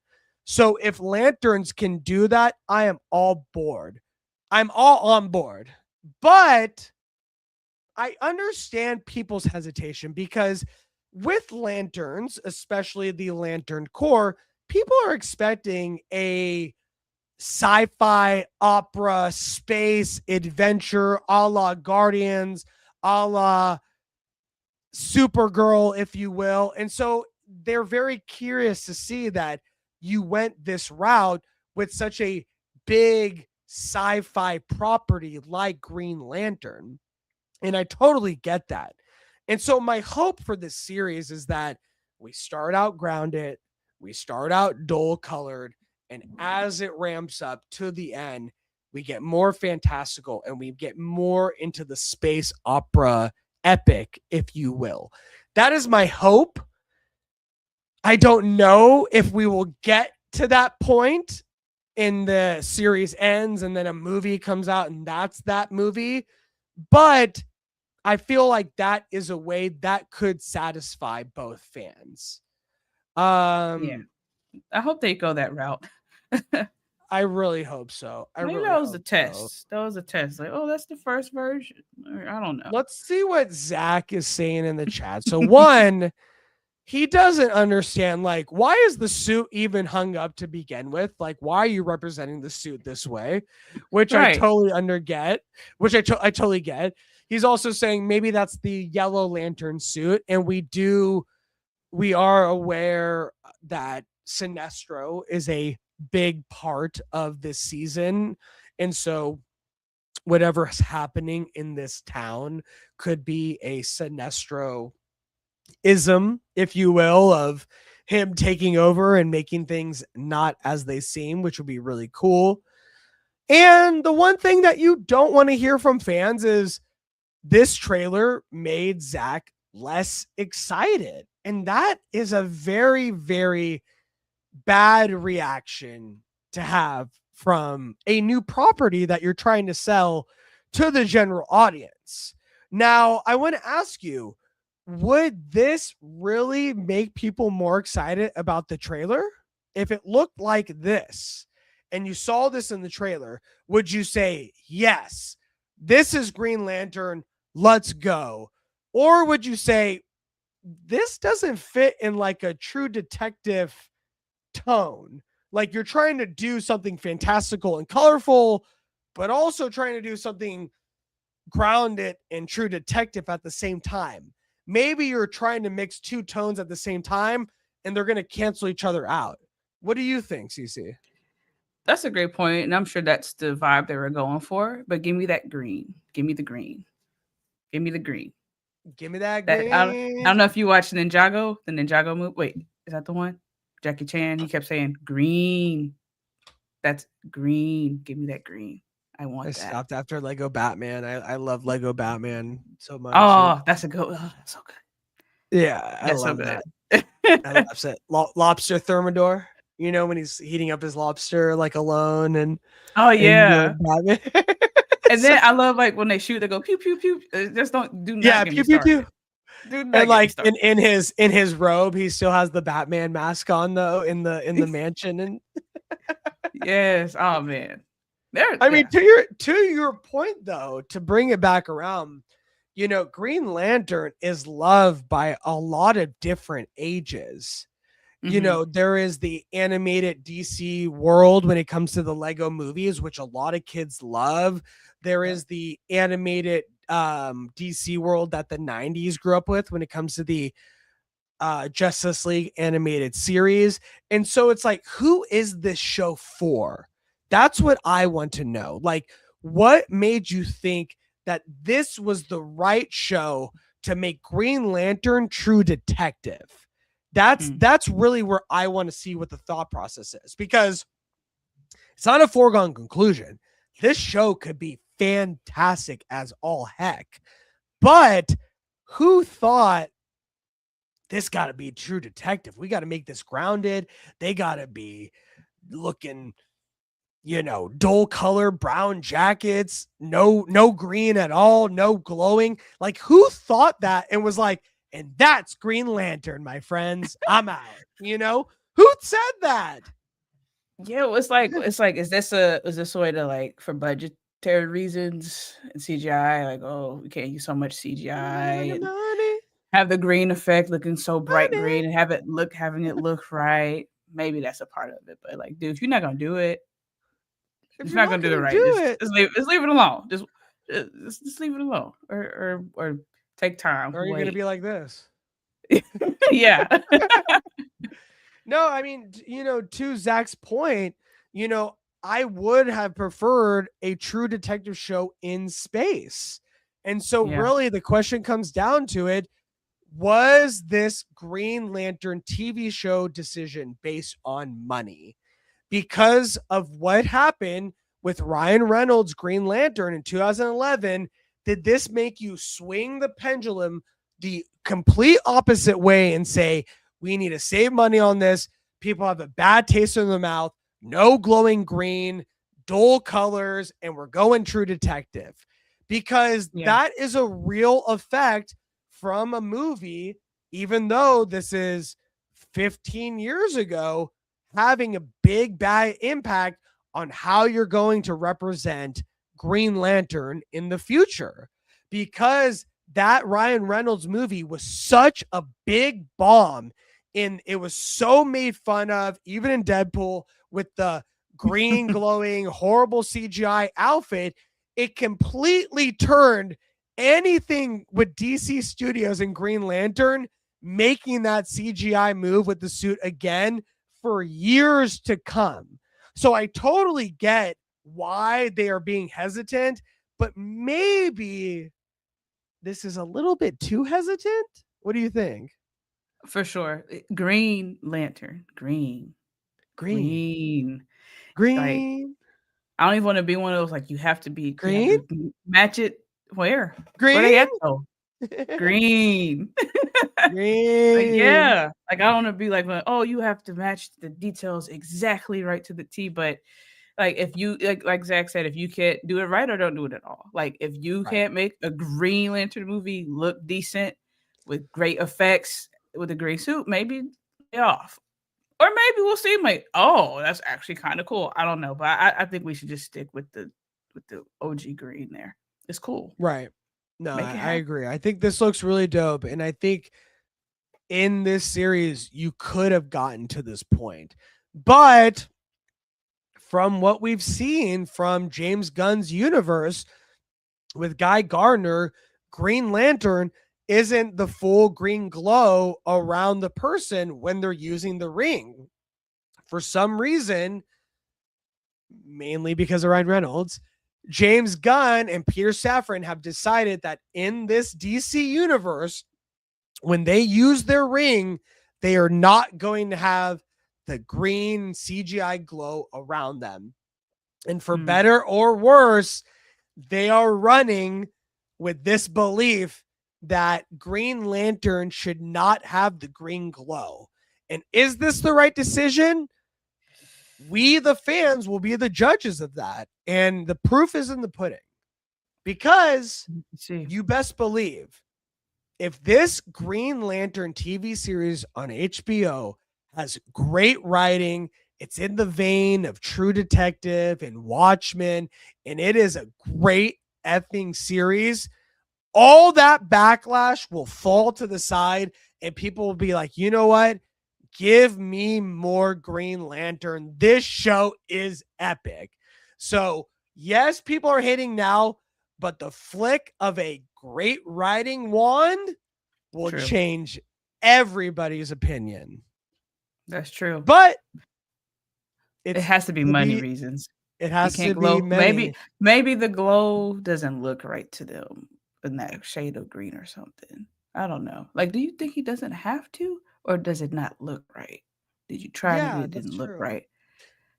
So if Lanterns can do that, I am all board. I'm all on board. But I understand people's hesitation because with Lanterns, especially the Lantern Corps, people are expecting a sci-fi opera space adventure a la Guardians, a la Supergirl, if you will. And so they're very curious to see that you went this route with such a big sci-fi property like Green Lantern. And I totally get that. And so my hope for this series is that we start out grounded, we start out dull colored, and as it ramps up to the end, we get more fantastical and we get more into the space opera epic, if you will. That is my hope. I don't know if we will get to that point in the series ends and then a movie comes out and that's that movie. But I feel like that is a way that could satisfy both fans. Yeah. I hope they go that route. I really hope so. Maybe that was a test. That was a test. Like, oh, that's the first version. I don't know. Let's see what Zach is saying in the chat. So one, he doesn't understand, like, why is the suit even hung up to begin with? Like, why are you representing the suit this way? Which I totally get. Which I totally get. He's also saying maybe that's the Yellow Lantern suit, and we are aware that Sinestro is a big part of this season, and so whatever is happening in this town could be a Sinestro ism, if you will, of him taking over and making things not as they seem, which would be really cool. And the one thing that you don't want to hear from fans is this trailer made Zach less excited. And that is a very, very bad reaction to have from a new property that you're trying to sell to the general audience. Now, I want to ask you, would this really make people more excited about the trailer? If it looked like this and you saw this in the trailer, would you say, yes, this is Green Lantern, let's go? Or would you say, this doesn't fit in like a true detective tone? Like you're trying to do something fantastical and colorful, but also trying to do something grounded and true detective at the same time. Maybe you're trying to mix two tones at the same time and they're going to cancel each other out. What do you think, CC? That's a great point, and I'm sure that's the vibe they were going for. But give me that green. Give me the green. Give me the green. Give me that green. I don't know if you watched Ninjago, the Ninjago movie. Wait, is that the one? Jackie Chan. He kept saying green. That's green. Give me that green. I want that. I stopped after Lego Batman. I love Lego Batman so much. Oh, that's a good. Oh, that's so good. Yeah, I love that. I love it. Lobster Thermidor. You know, when he's heating up his lobster like alone and oh yeah. And then I love like when they shoot, they go pew pew pew. Just don't do yeah pew pew pew. And like in his robe, he still has the Batman mask on though in the mansion and yes. Oh man. I mean, to your point though, to bring it back around, you know, Green Lantern is loved by a lot of different ages. Mm-hmm. You know, there is the animated DC world when it comes to the Lego movies, which a lot of kids love. There is the animated DC world that the 90s grew up with when it comes to the Justice League animated series. And so it's like, who is this show for? That's what I want to know. Like, what made you think that this was the right show to make Green Lantern True Detective? That's really where I want to see what the thought process is, because it's not a foregone conclusion. This show could be fantastic as all heck, but who thought this got to be True Detective? We got to make this grounded. They got to be looking, you know, dull color, brown jackets, no green at all, no glowing. Like, who thought that and was like, and that's Green Lantern, my friends. I'm out. You know, who said that? Yeah, it's like, is this a way to, like, for budgetary reasons and CGI? Like, oh, we can't use so much CGI and have the green effect looking so bright green and having it look right. Maybe that's a part of it. But like, dude, if you're not gonna do it, if you're not gonna do it right, just leave it alone. Just leave it alone, or take time. Or are you gonna be like this? Yeah. No, I mean, to Zach's point, I would have preferred a true detective show in space. And so really the question comes down to it, was this Green Lantern TV show decision based on money? Because of what happened with Ryan Reynolds' Green Lantern in 2011, did this make you swing the pendulum the complete opposite way and say, we need to save money on this? People have a bad taste in their mouth, no glowing green, dull colors, and we're going true detective. Because that is a real effect from a movie, even though this is 15 years ago, having a big bad impact on how you're going to represent Green Lantern in the future. Because that Ryan Reynolds movie was such a big bomb, and it was so made fun of, even in Deadpool, with the green glowing horrible CGI outfit. It completely turned anything with DC Studios and Green Lantern making that CGI move with the suit again for years to come. So I totally get why they are being hesitant, but maybe this is a little bit too hesitant. What do you think? For sure. Green Lantern. Green. Like, I don't even want to be one of those, like, you have to be green. Match it where? Green. Where they at though? Green. Green. Like, yeah. Like, I don't want to be like, oh, you have to match the details exactly right to the T. But like, if you like Zach said, if you can't do it right, or don't do it at all. Like, if you can't make a Green Lantern movie look decent with great effects with a gray suit, maybe lay off. Or maybe we'll see, like, oh, that's actually kind of cool. I don't know, but I think we should just stick with the OG green there. It's cool. Right. No, I agree. I think this looks really dope. And I think in this series, you could have gotten to this point. But from what we've seen from James Gunn's universe with Guy Gardner, Green Lantern isn't the full green glow around the person when they're using the ring. For some reason, mainly because of Ryan Reynolds, James Gunn and Peter Safran have decided that in this DC universe, when they use their ring, they are not going to have the green CGI glow around them. And for better or worse, they are running with this belief that Green Lantern should not have the green glow. And is this the right decision? We, the fans, will be the judges of that. And the proof is in the pudding. Because you best believe, if this Green Lantern TV series on HBO has great writing, it's in the vein of True Detective and Watchmen, and it is a great effing series, all that backlash will fall to the side and people will be like, you know what? Give me more Green Lantern. This show is epic. So, yes, people are hating now, but the flick of a great writing wand will change everybody's opinion. That's true. But it has to be money reasons. It has to be maybe the glow doesn't look right to them in that shade of green or something. I don't know. Like, do you think he doesn't have to, or does it not look right? Did you try and it didn't look right?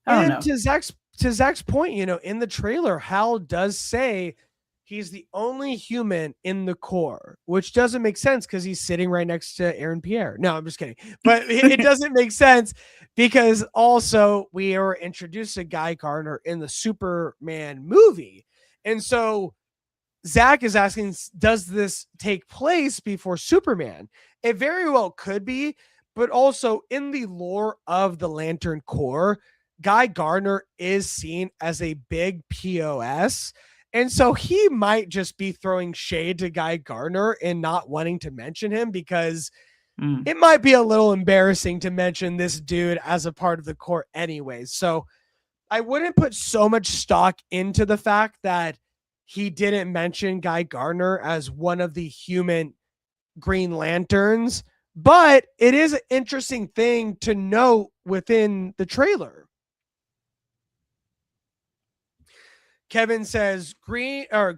I don't know. To Zach's point, in the trailer, Hal does say he's the only human in the core, which doesn't make sense because he's sitting right next to Aaron Pierre. No, I'm just kidding. But it doesn't make sense because also we are introduced to Guy Gardner in the Superman movie. And so Zach is asking, does this take place before Superman? It very well could be, but also in the lore of the Lantern Corps, Guy Gardner is seen as a big POS. And so he might just be throwing shade to Guy Gardner and not wanting to mention him because it might be a little embarrassing to mention this dude as a part of the Corps anyways. So I wouldn't put so much stock into the fact that he didn't mention Guy Gardner as one of the human Green Lanterns, But it is an interesting thing to note within the trailer. Kevin says good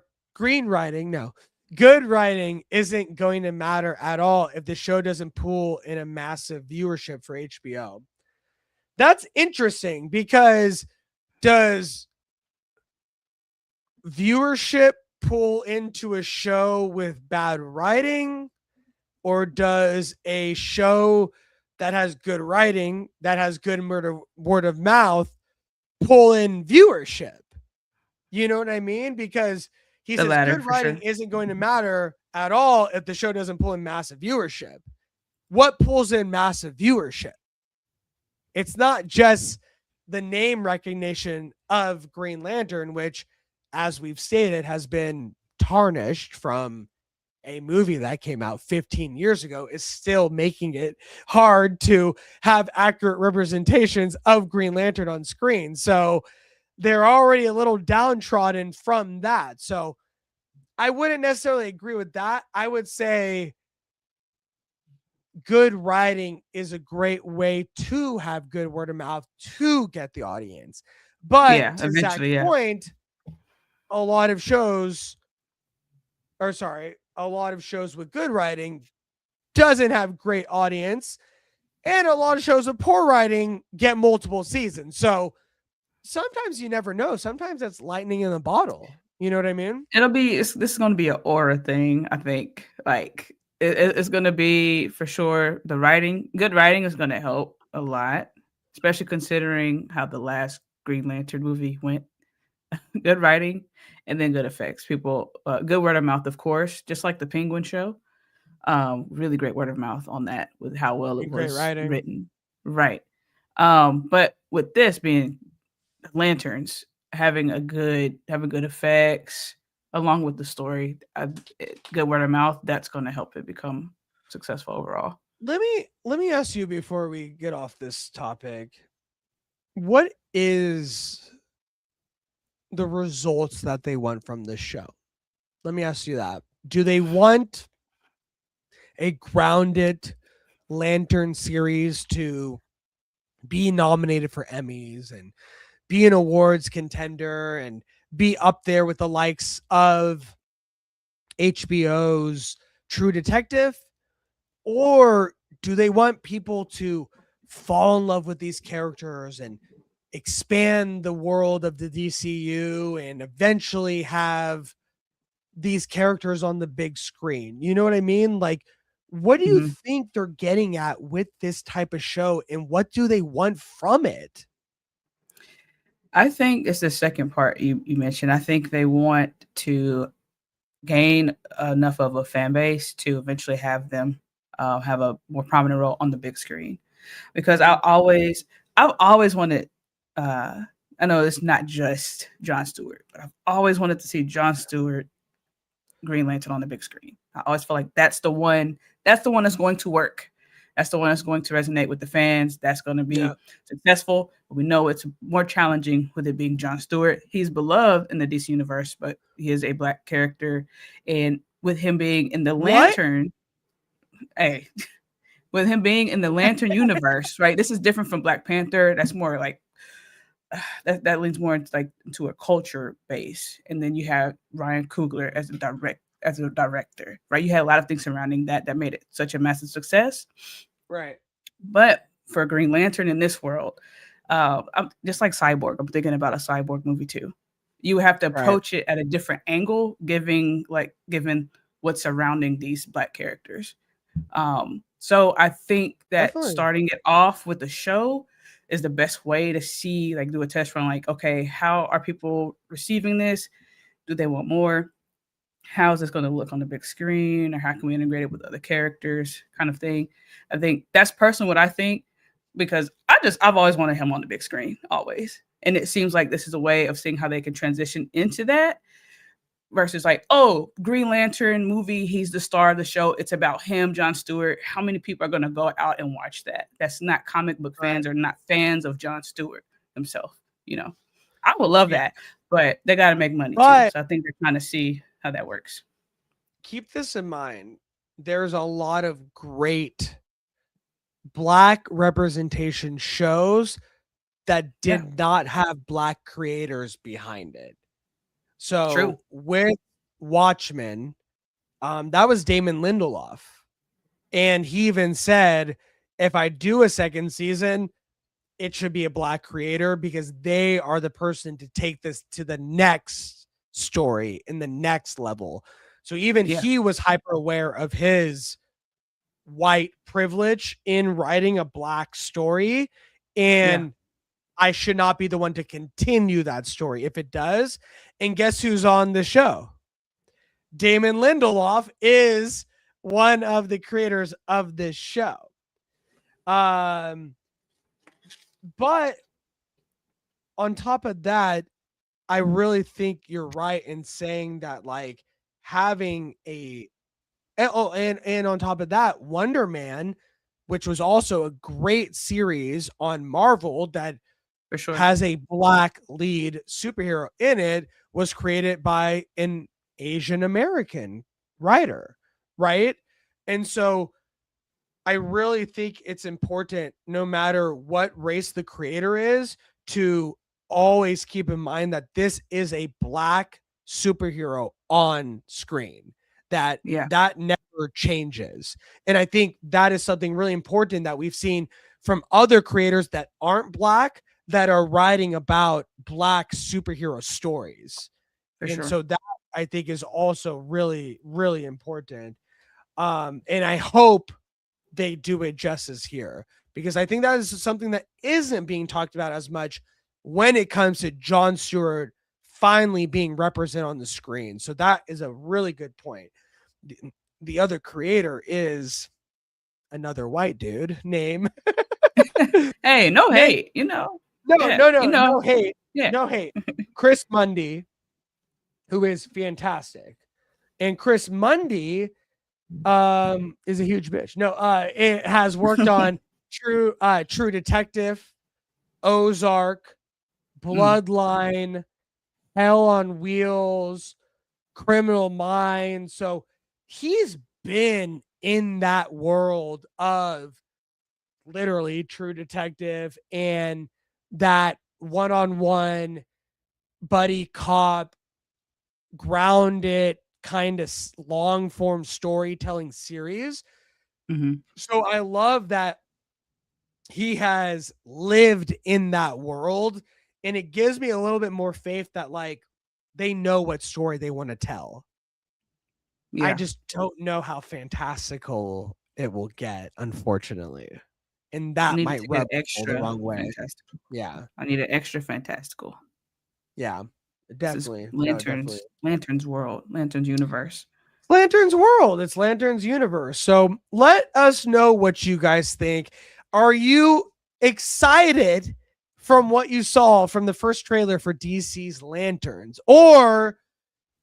writing isn't going to matter at all if the show doesn't pull in a massive viewership for HBO. That's interesting, because does viewership pull into a show with bad writing, or does a show that has good writing, that has good word of mouth, pull in viewership? You know what I mean? Because he says good writing isn't going to matter at all if the show doesn't pull in massive viewership. What pulls in massive viewership? It's not just the name recognition of Green Lantern, which, as we've stated, has been tarnished from a movie that came out 15 years ago, is still making it hard to have accurate representations of Green Lantern on screen. So they're already a little downtrodden from that. So I wouldn't necessarily agree with that. I would say good writing is a great way to have good word of mouth to get the audience. But to Zach's point, a lot of shows with good writing doesn't have great audience, and a lot of shows with poor writing get multiple seasons. So sometimes you never know. Sometimes it's lightning in a bottle. You know what I mean? This is going to be an aura thing, I think. Like, it's going to be, for sure, the writing. Good writing is going to help a lot, especially considering how the last Green Lantern movie went. Good writing and then good effects. People, good word of mouth, of course, just like the Penguin show. Really great word of mouth on that, with how well it was written. Right. But with this being lanterns, having good effects along with the story, good word of mouth, that's going to help it become successful overall. Let me ask you, before we get off this topic, what is the results that they want from this show? Let me ask you that. Do they want a grounded Lantern series to be nominated for Emmys and be an awards contender and be up there with the likes of HBO's True Detective? Or do they want people to fall in love with these characters and expand the world of the DCU and eventually have these characters on the big screen? You know what I mean? Like, what do you think they're getting at with this type of show, and what do they want from it? I think it's the second part you mentioned. I think they want to gain enough of a fan base to eventually have them have a more prominent role on the big screen. Because I've always wanted, I know it's not just Jon Stewart, but I've always wanted to see Jon Stewart Green Lantern on the big screen. I always feel like that's the one that's going to work. That's the one that's going to resonate with the fans. That's going to be successful. But we know it's more challenging with it being Jon Stewart. He's beloved in the DC universe, but he is a Black character. And with him being in the Lantern, with him being in the Lantern universe, right? This is different from Black Panther. That's more like that leans more into a culture base. And then you have Ryan Coogler as a director, right? You had a lot of things surrounding that made it such a massive success, right? But for Green Lantern in this world, I'm just like Cyborg. I'm thinking about a Cyborg movie too. You have to approach it at a different angle, given what's surrounding these Black characters. So I think that starting it off with the show is the best way to see, like, do a test run, like, okay, how are people receiving this? Do they want more? How is this going to look on the big screen, or how can we integrate it with other characters, kind of thing. I think that's personally what I think, because I've always wanted him on the big screen, always. And it seems like this is a way of seeing how they can transition into that, versus like, oh, Green Lantern movie, he's the star of the show. It's about him, Jon Stewart. How many people are going to go out and watch that? That's not comic book fans or not fans of Jon Stewart himself. You know, I would love that, but they got to make money too. So I think they're trying to see how that works. Keep this in mind. There's a lot of great Black representation shows that did not have Black creators behind it. So with Watchmen, that was Damon Lindelof. And he even said, if I do a second season, it should be a Black creator because they are the person to take this to the next story in the next level. So even he was hyper aware of his white privilege in writing a Black story. And I should not be the one to continue that story if it does. And guess who's on the show? Damon Lindelof is one of the creators of this show. But on top of that, I really think you're right in saying that, like, having a and on top of that, Wonder Man, which was also a great series on Marvel that for sure has a Black lead superhero in it, was created by an Asian American writer, right? And so I really think it's important, no matter what race the creator is, to always keep in mind that this is a Black superhero on screen, that never changes. And I think that is something really important that we've seen from other creators that aren't Black, that are writing about Black superhero stories. So that, I think, is also really, really important. And I hope they do it justice here, because I think that is something that isn't being talked about as much when it comes to Jon Stewart finally being represented on the screen. So that is a really good point. The other creator is another white dude name. Hey, no hate, you know. No hate. No hate. Chris Mundy, who is fantastic. And Chris Mundy is a huge bitch. No, it has worked on True Detective, Ozark, Bloodline, Hell on Wheels, Criminal Minds. So he's been in that world of literally True Detective and that one-on-one buddy cop, grounded kind of long form storytelling series. So I love that he has lived in that world, and it gives me a little bit more faith that, like, they know what story they want to tell. I just don't know how fantastical it will get, unfortunately. And that might rub people the wrong way. Fantastical. Yeah. I need an extra fantastical. Yeah, definitely. Lantern's world, Lantern's universe. Lantern's world. It's Lantern's universe. So let us know what you guys think. Are you excited from what you saw from the first trailer for DC's Lanterns? Or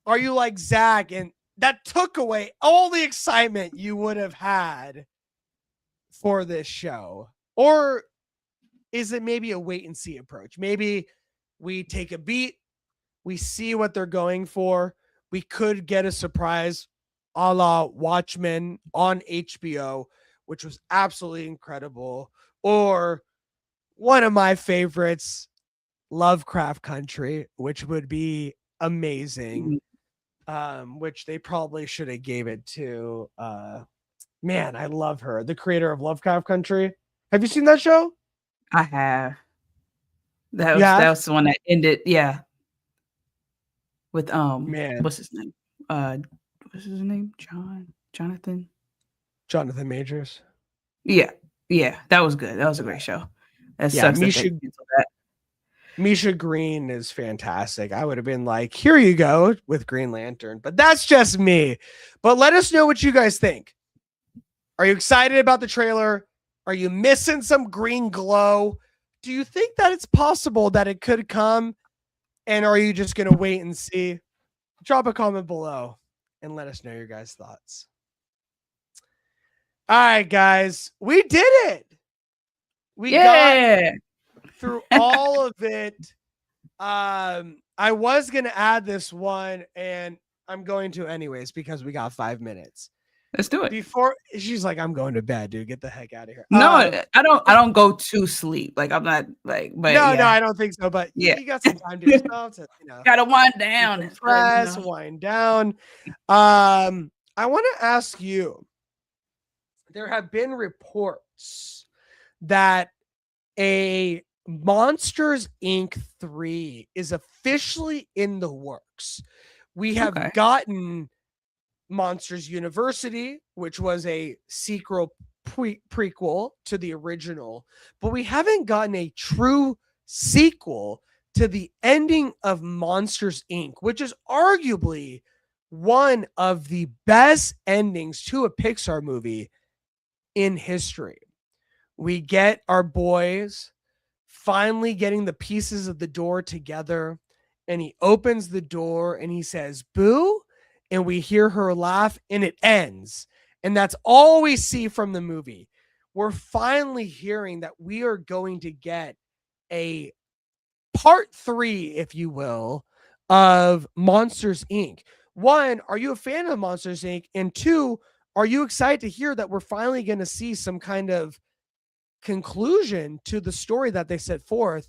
are you like Zach and that took away all the excitement you would have had for this show? Or is it maybe a wait and see approach? Maybe we take a beat, we see what they're going for. We could get a surprise a la Watchmen on HBO, which was absolutely incredible. Or one of my favorites, Lovecraft Country, which would be amazing. Which they probably should have gave it to man, I love her, the creator of Lovecraft Country. Have you seen that show? I have. That was the one that ended, with man, what's his name? Jonathan Majors. Yeah, that was good. That was a great show. Misha Green is fantastic. I would have been like, here you go with Green Lantern, but that's just me. But let us know what you guys think. Are you excited about the trailer? Are you missing some green glow? Do you think that it's possible that it could come? And are you just going to wait and see? Drop a comment below and let us know your guys' thoughts. All right, guys, we did it. We got through all of it. I was going to add this one, and I'm going to anyways because we got 5 minutes. Let's do it. Before she's like, I'm going to bed, dude. Get the heck out of here. No, I don't go to sleep. Like I'm not like, but no, I don't think so. But you got some time to yourself to, gotta wind down. Press, wind down. I want to ask you. There have been reports that a Monsters Inc. 3 is officially in the works. We have gotten Monsters University, which was a sequel prequel to the original, but we haven't gotten a true sequel to the ending of Monsters Inc., which is arguably one of the best endings to a Pixar movie in history. We get our boys finally getting the pieces of the door together, and he opens the door and he says, "Boo," and we hear her laugh, and it ends. And that's all we see from the movie. We're finally hearing that we are going to get a part 3, if you will, of Monsters Inc. 1, are you a fan of Monsters Inc.? And 2, are you excited to hear that we're finally going to see some kind of conclusion to the story that they set forth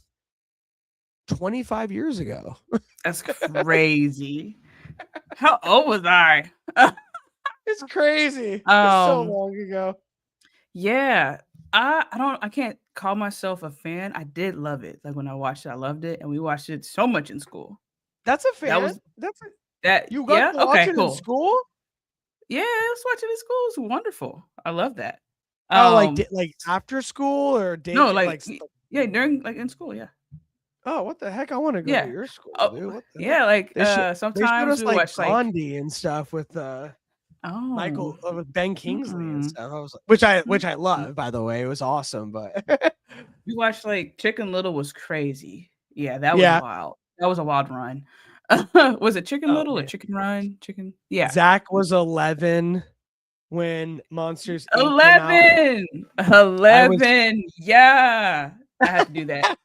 25 years ago? That's crazy. How old was I? It's crazy. It's so long ago. Yeah. I can't call myself a fan. I did love it. Like when I watched it, I loved it. And we watched it so much in school. That's a fan. You got to watch it in school? Yeah, I was watching it in school. It's wonderful. I love that. Like after school or day? No, during in school, yeah. Oh, what the heck? I want to go to your school, dude. What the heck? Sometimes we watch Gandhi and stuff with Michael with Ben Kingsley and stuff. I was which I love, by the way. It was awesome, but we watched Chicken Little was crazy. Yeah, that was wild. That was a wild run. Was it Chicken Little or Chicken Run? Chicken? Yeah. Zach was 11 when Monsters Inc. 11. Yeah. I had to do that.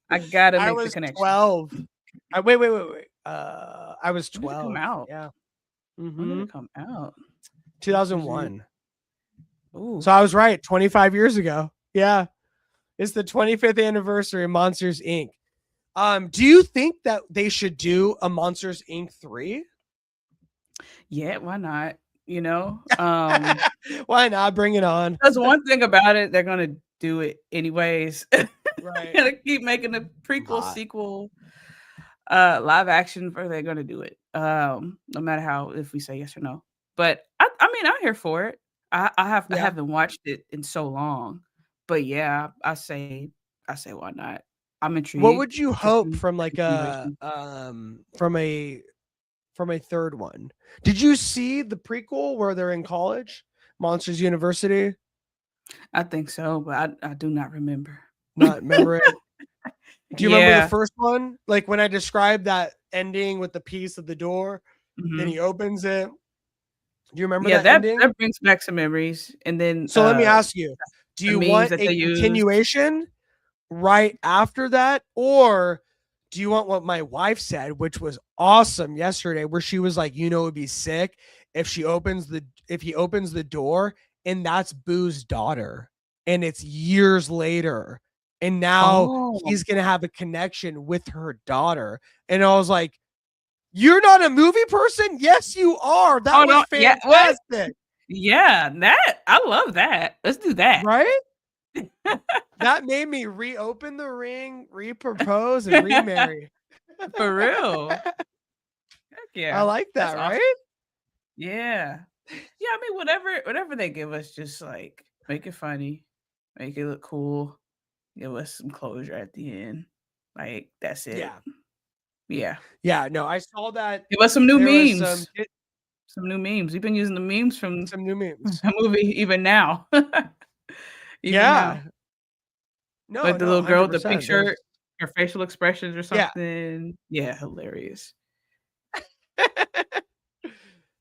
I gotta make the connection. 12. Wait. I was 12. Come out. Yeah. When did it come out? 2001. Ooh. So I was right. 25 years ago. Yeah. It's the 25th anniversary of Monsters Inc. Do you think that they should do a Monsters Inc. 3? Yeah, why not? Why not? Bring it on. That's one thing about it. They're gonna do it anyways. Right. Gonna keep making the prequel, sequel, live action, or they're gonna do it. No matter if we say yes or no. But I mean, I'm here for it. I haven't watched it in so long, but yeah, I say why not? I'm intrigued. What would you hope from from a third one? Did you see the prequel where they're in college, Monsters University? I think so, but I do not remember. Not remember it. Do you remember the first one? Like when I described that ending with the piece of the door, then he opens it. Do you remember that ending? That brings back some memories. And then let me ask you, do you want a continuation right after that, or do you want what my wife said, which was awesome yesterday, where she was like, it'd be sick if he opens the door and that's Boo's daughter and it's years later and now he's gonna have a connection with her daughter. And I was like, you're not a movie person? Yes, you are. That was fantastic. Yeah, that I love that. Let's do that. Right? That made me reopen the ring, repropose, and remarry. For real. Heck yeah. I like that, right? Awesome. Yeah. Yeah, I mean, whatever they give us, just make it funny, make it look cool, give us some closure at the end. That's it. Yeah. Yeah, no, I saw that. Give us some new memes. Some new memes. We've been using the memes from some new memes. The movie even now. Now. No, the little girl with the pink shirt, her facial expressions or something. Yeah, hilarious.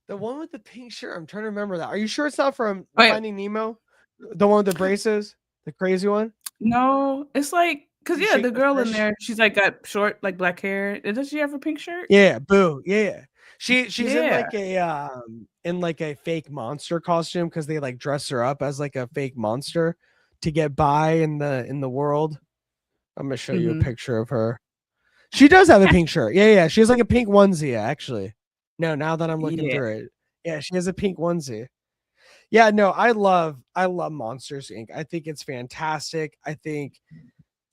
The one with the pink shirt. I'm trying to remember that. Are you sure it's not from Finding Nemo? The one with the braces, the crazy one? No, it's because the girl in there, she's got short black hair. Does she have a pink shirt? Yeah, Boo. Yeah. She's in a in like a fake monster costume because they like dress her up as like a fake monster to get by in the world. I'm gonna show you a picture of her. She does have a pink shirt. Yeah. She has like a pink onesie, actually. No, now that I'm looking through it. Yeah, she has a pink onesie. Yeah, no, I love Monsters Inc. I think it's fantastic. I think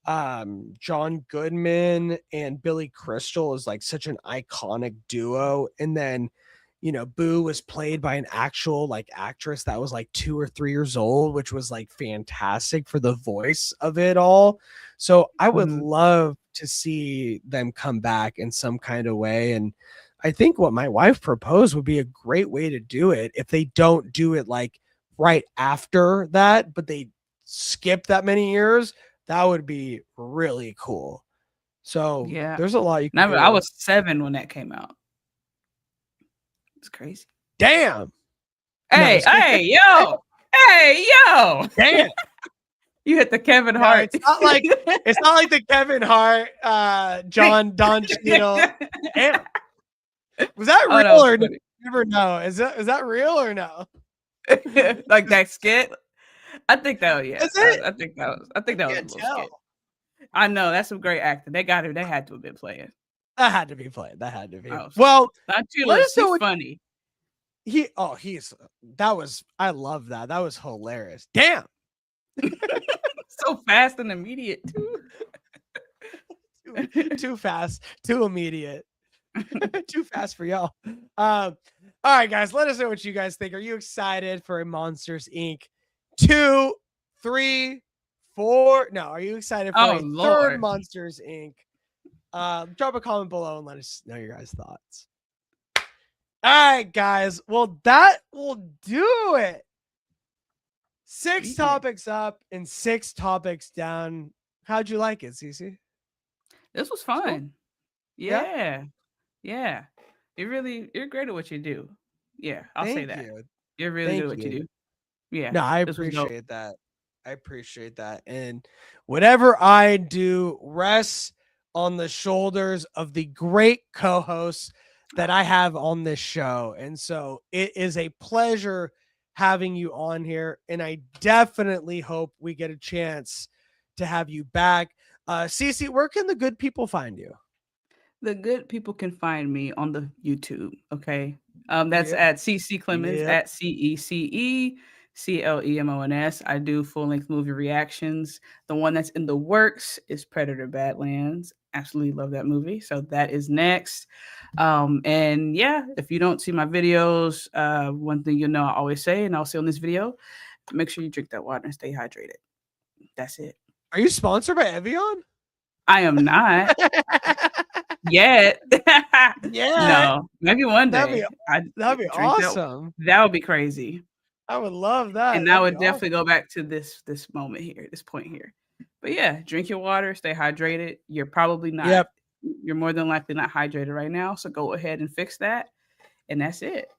John Goodman and Billy Crystal is like such an iconic duo. And then, you know, Boo was played by an actual like actress that was like 2 or 3 years old, which was like fantastic for the voice of it all. So I would love to see them come back in some kind of way. And I think what my wife proposed would be a great way to do it if they don't do it like right after that, but they skip that many years. That would be really cool. So yeah, there's a lot you can do. I was 7 when that came out. It's crazy. Damn. Hey, no, hey, yo. Hey, yo. Damn. You hit the Kevin Hart. It's not like the Kevin Hart, Don Cheadle. Damn. Was that real or you never know? Is that real or no? Like that skit? I think that was, yeah. Is it? I think that was a little skit. I know that's some great acting. They had to have been playing. That had to be played. That had to be. Oh, well, he's funny. I love that. That was hilarious. Damn. So fast and immediate too. Too fast, too immediate. Too fast for y'all. All right, guys, let us know what you guys think. Are you excited for a Monsters Inc. 2, 3, 4? No, are you excited for a third Monsters Inc.? Drop a comment below and let us know your guys' thoughts. All right, guys. Well, that will do it. 6 topics up and 6 topics down. How'd you like it, Cece? This was fun. Yeah. You're great at what you do. Yeah, I'll say that. You're really good at what you do. Yeah. No, I appreciate that. I appreciate that. And whatever I do rests on the shoulders of the great co-hosts that I have on this show. And so it is a pleasure having you on here. And I definitely hope we get a chance to have you back. Cece, where can the good people find you? The good people can find me on the YouTube. Okay. That's at CC Clemens, at CECE CLEMONS. I do full-length movie reactions. The one that's in the works is Predator Badlands. Absolutely love that movie. So that is next. And yeah, if you don't see my videos, one thing you'll know I always say, and I'll say on this video, make sure you drink that water and stay hydrated. That's it. Are you sponsored by Aegon? I am not. Yet. Yeah. No, maybe one day. That'd be awesome. That would be crazy. I would love that. And I would definitely go back to this moment here, this point here. But yeah, drink your water, stay hydrated. You're probably not. Yep. You're more than likely not hydrated right now. So go ahead and fix that. And that's it.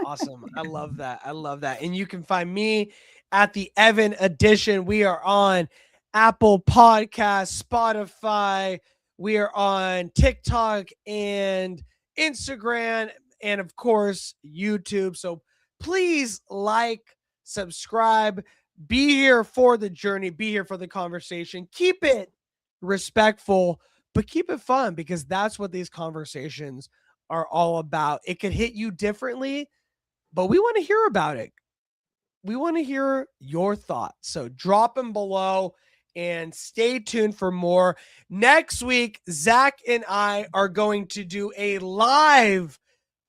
Awesome. I love that. And you can find me at the Evan Edition. We are on Apple Podcasts, Spotify. We are on TikTok and Instagram, and of course, YouTube. So please like, subscribe, be here for the journey, be here for the conversation. Keep it respectful, but keep it fun, because that's what these conversations are all about. It could hit you differently, but we want to hear about it. We want to hear your thoughts. So drop them below and stay tuned for more. Next week, Zach and I are going to do a live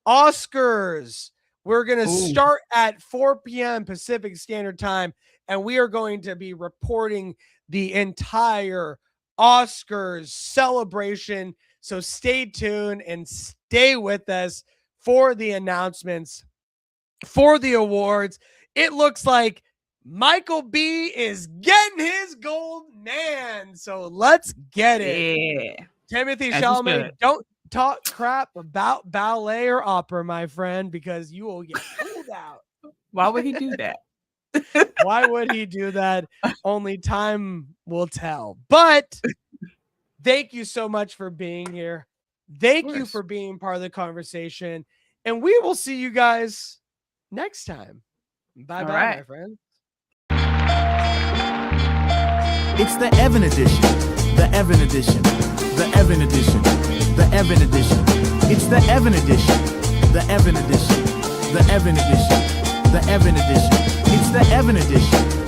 Oscars. We're going to start at 4 p.m. Pacific Standard Time, and we are going to be reporting the entire Oscars celebration. So stay tuned and stay with us for the announcements, for the awards. It looks like Michael B is getting his gold man. So let's get it. Yeah. Timothy Chalamet, don't talk crap about ballet or opera, my friend, because you will get pulled out. Why would he do that? Why would he do that? Only time will tell. But thank you so much for being here. Thank you for being part of the conversation. And we will see you guys next time. Bye bye, my friend. It's the Evan edition. The Evan edition. The Evan edition. The Evan edition. It's the Evan edition. The Evan edition. The Evan edition. The Evan edition. It's the Evan edition.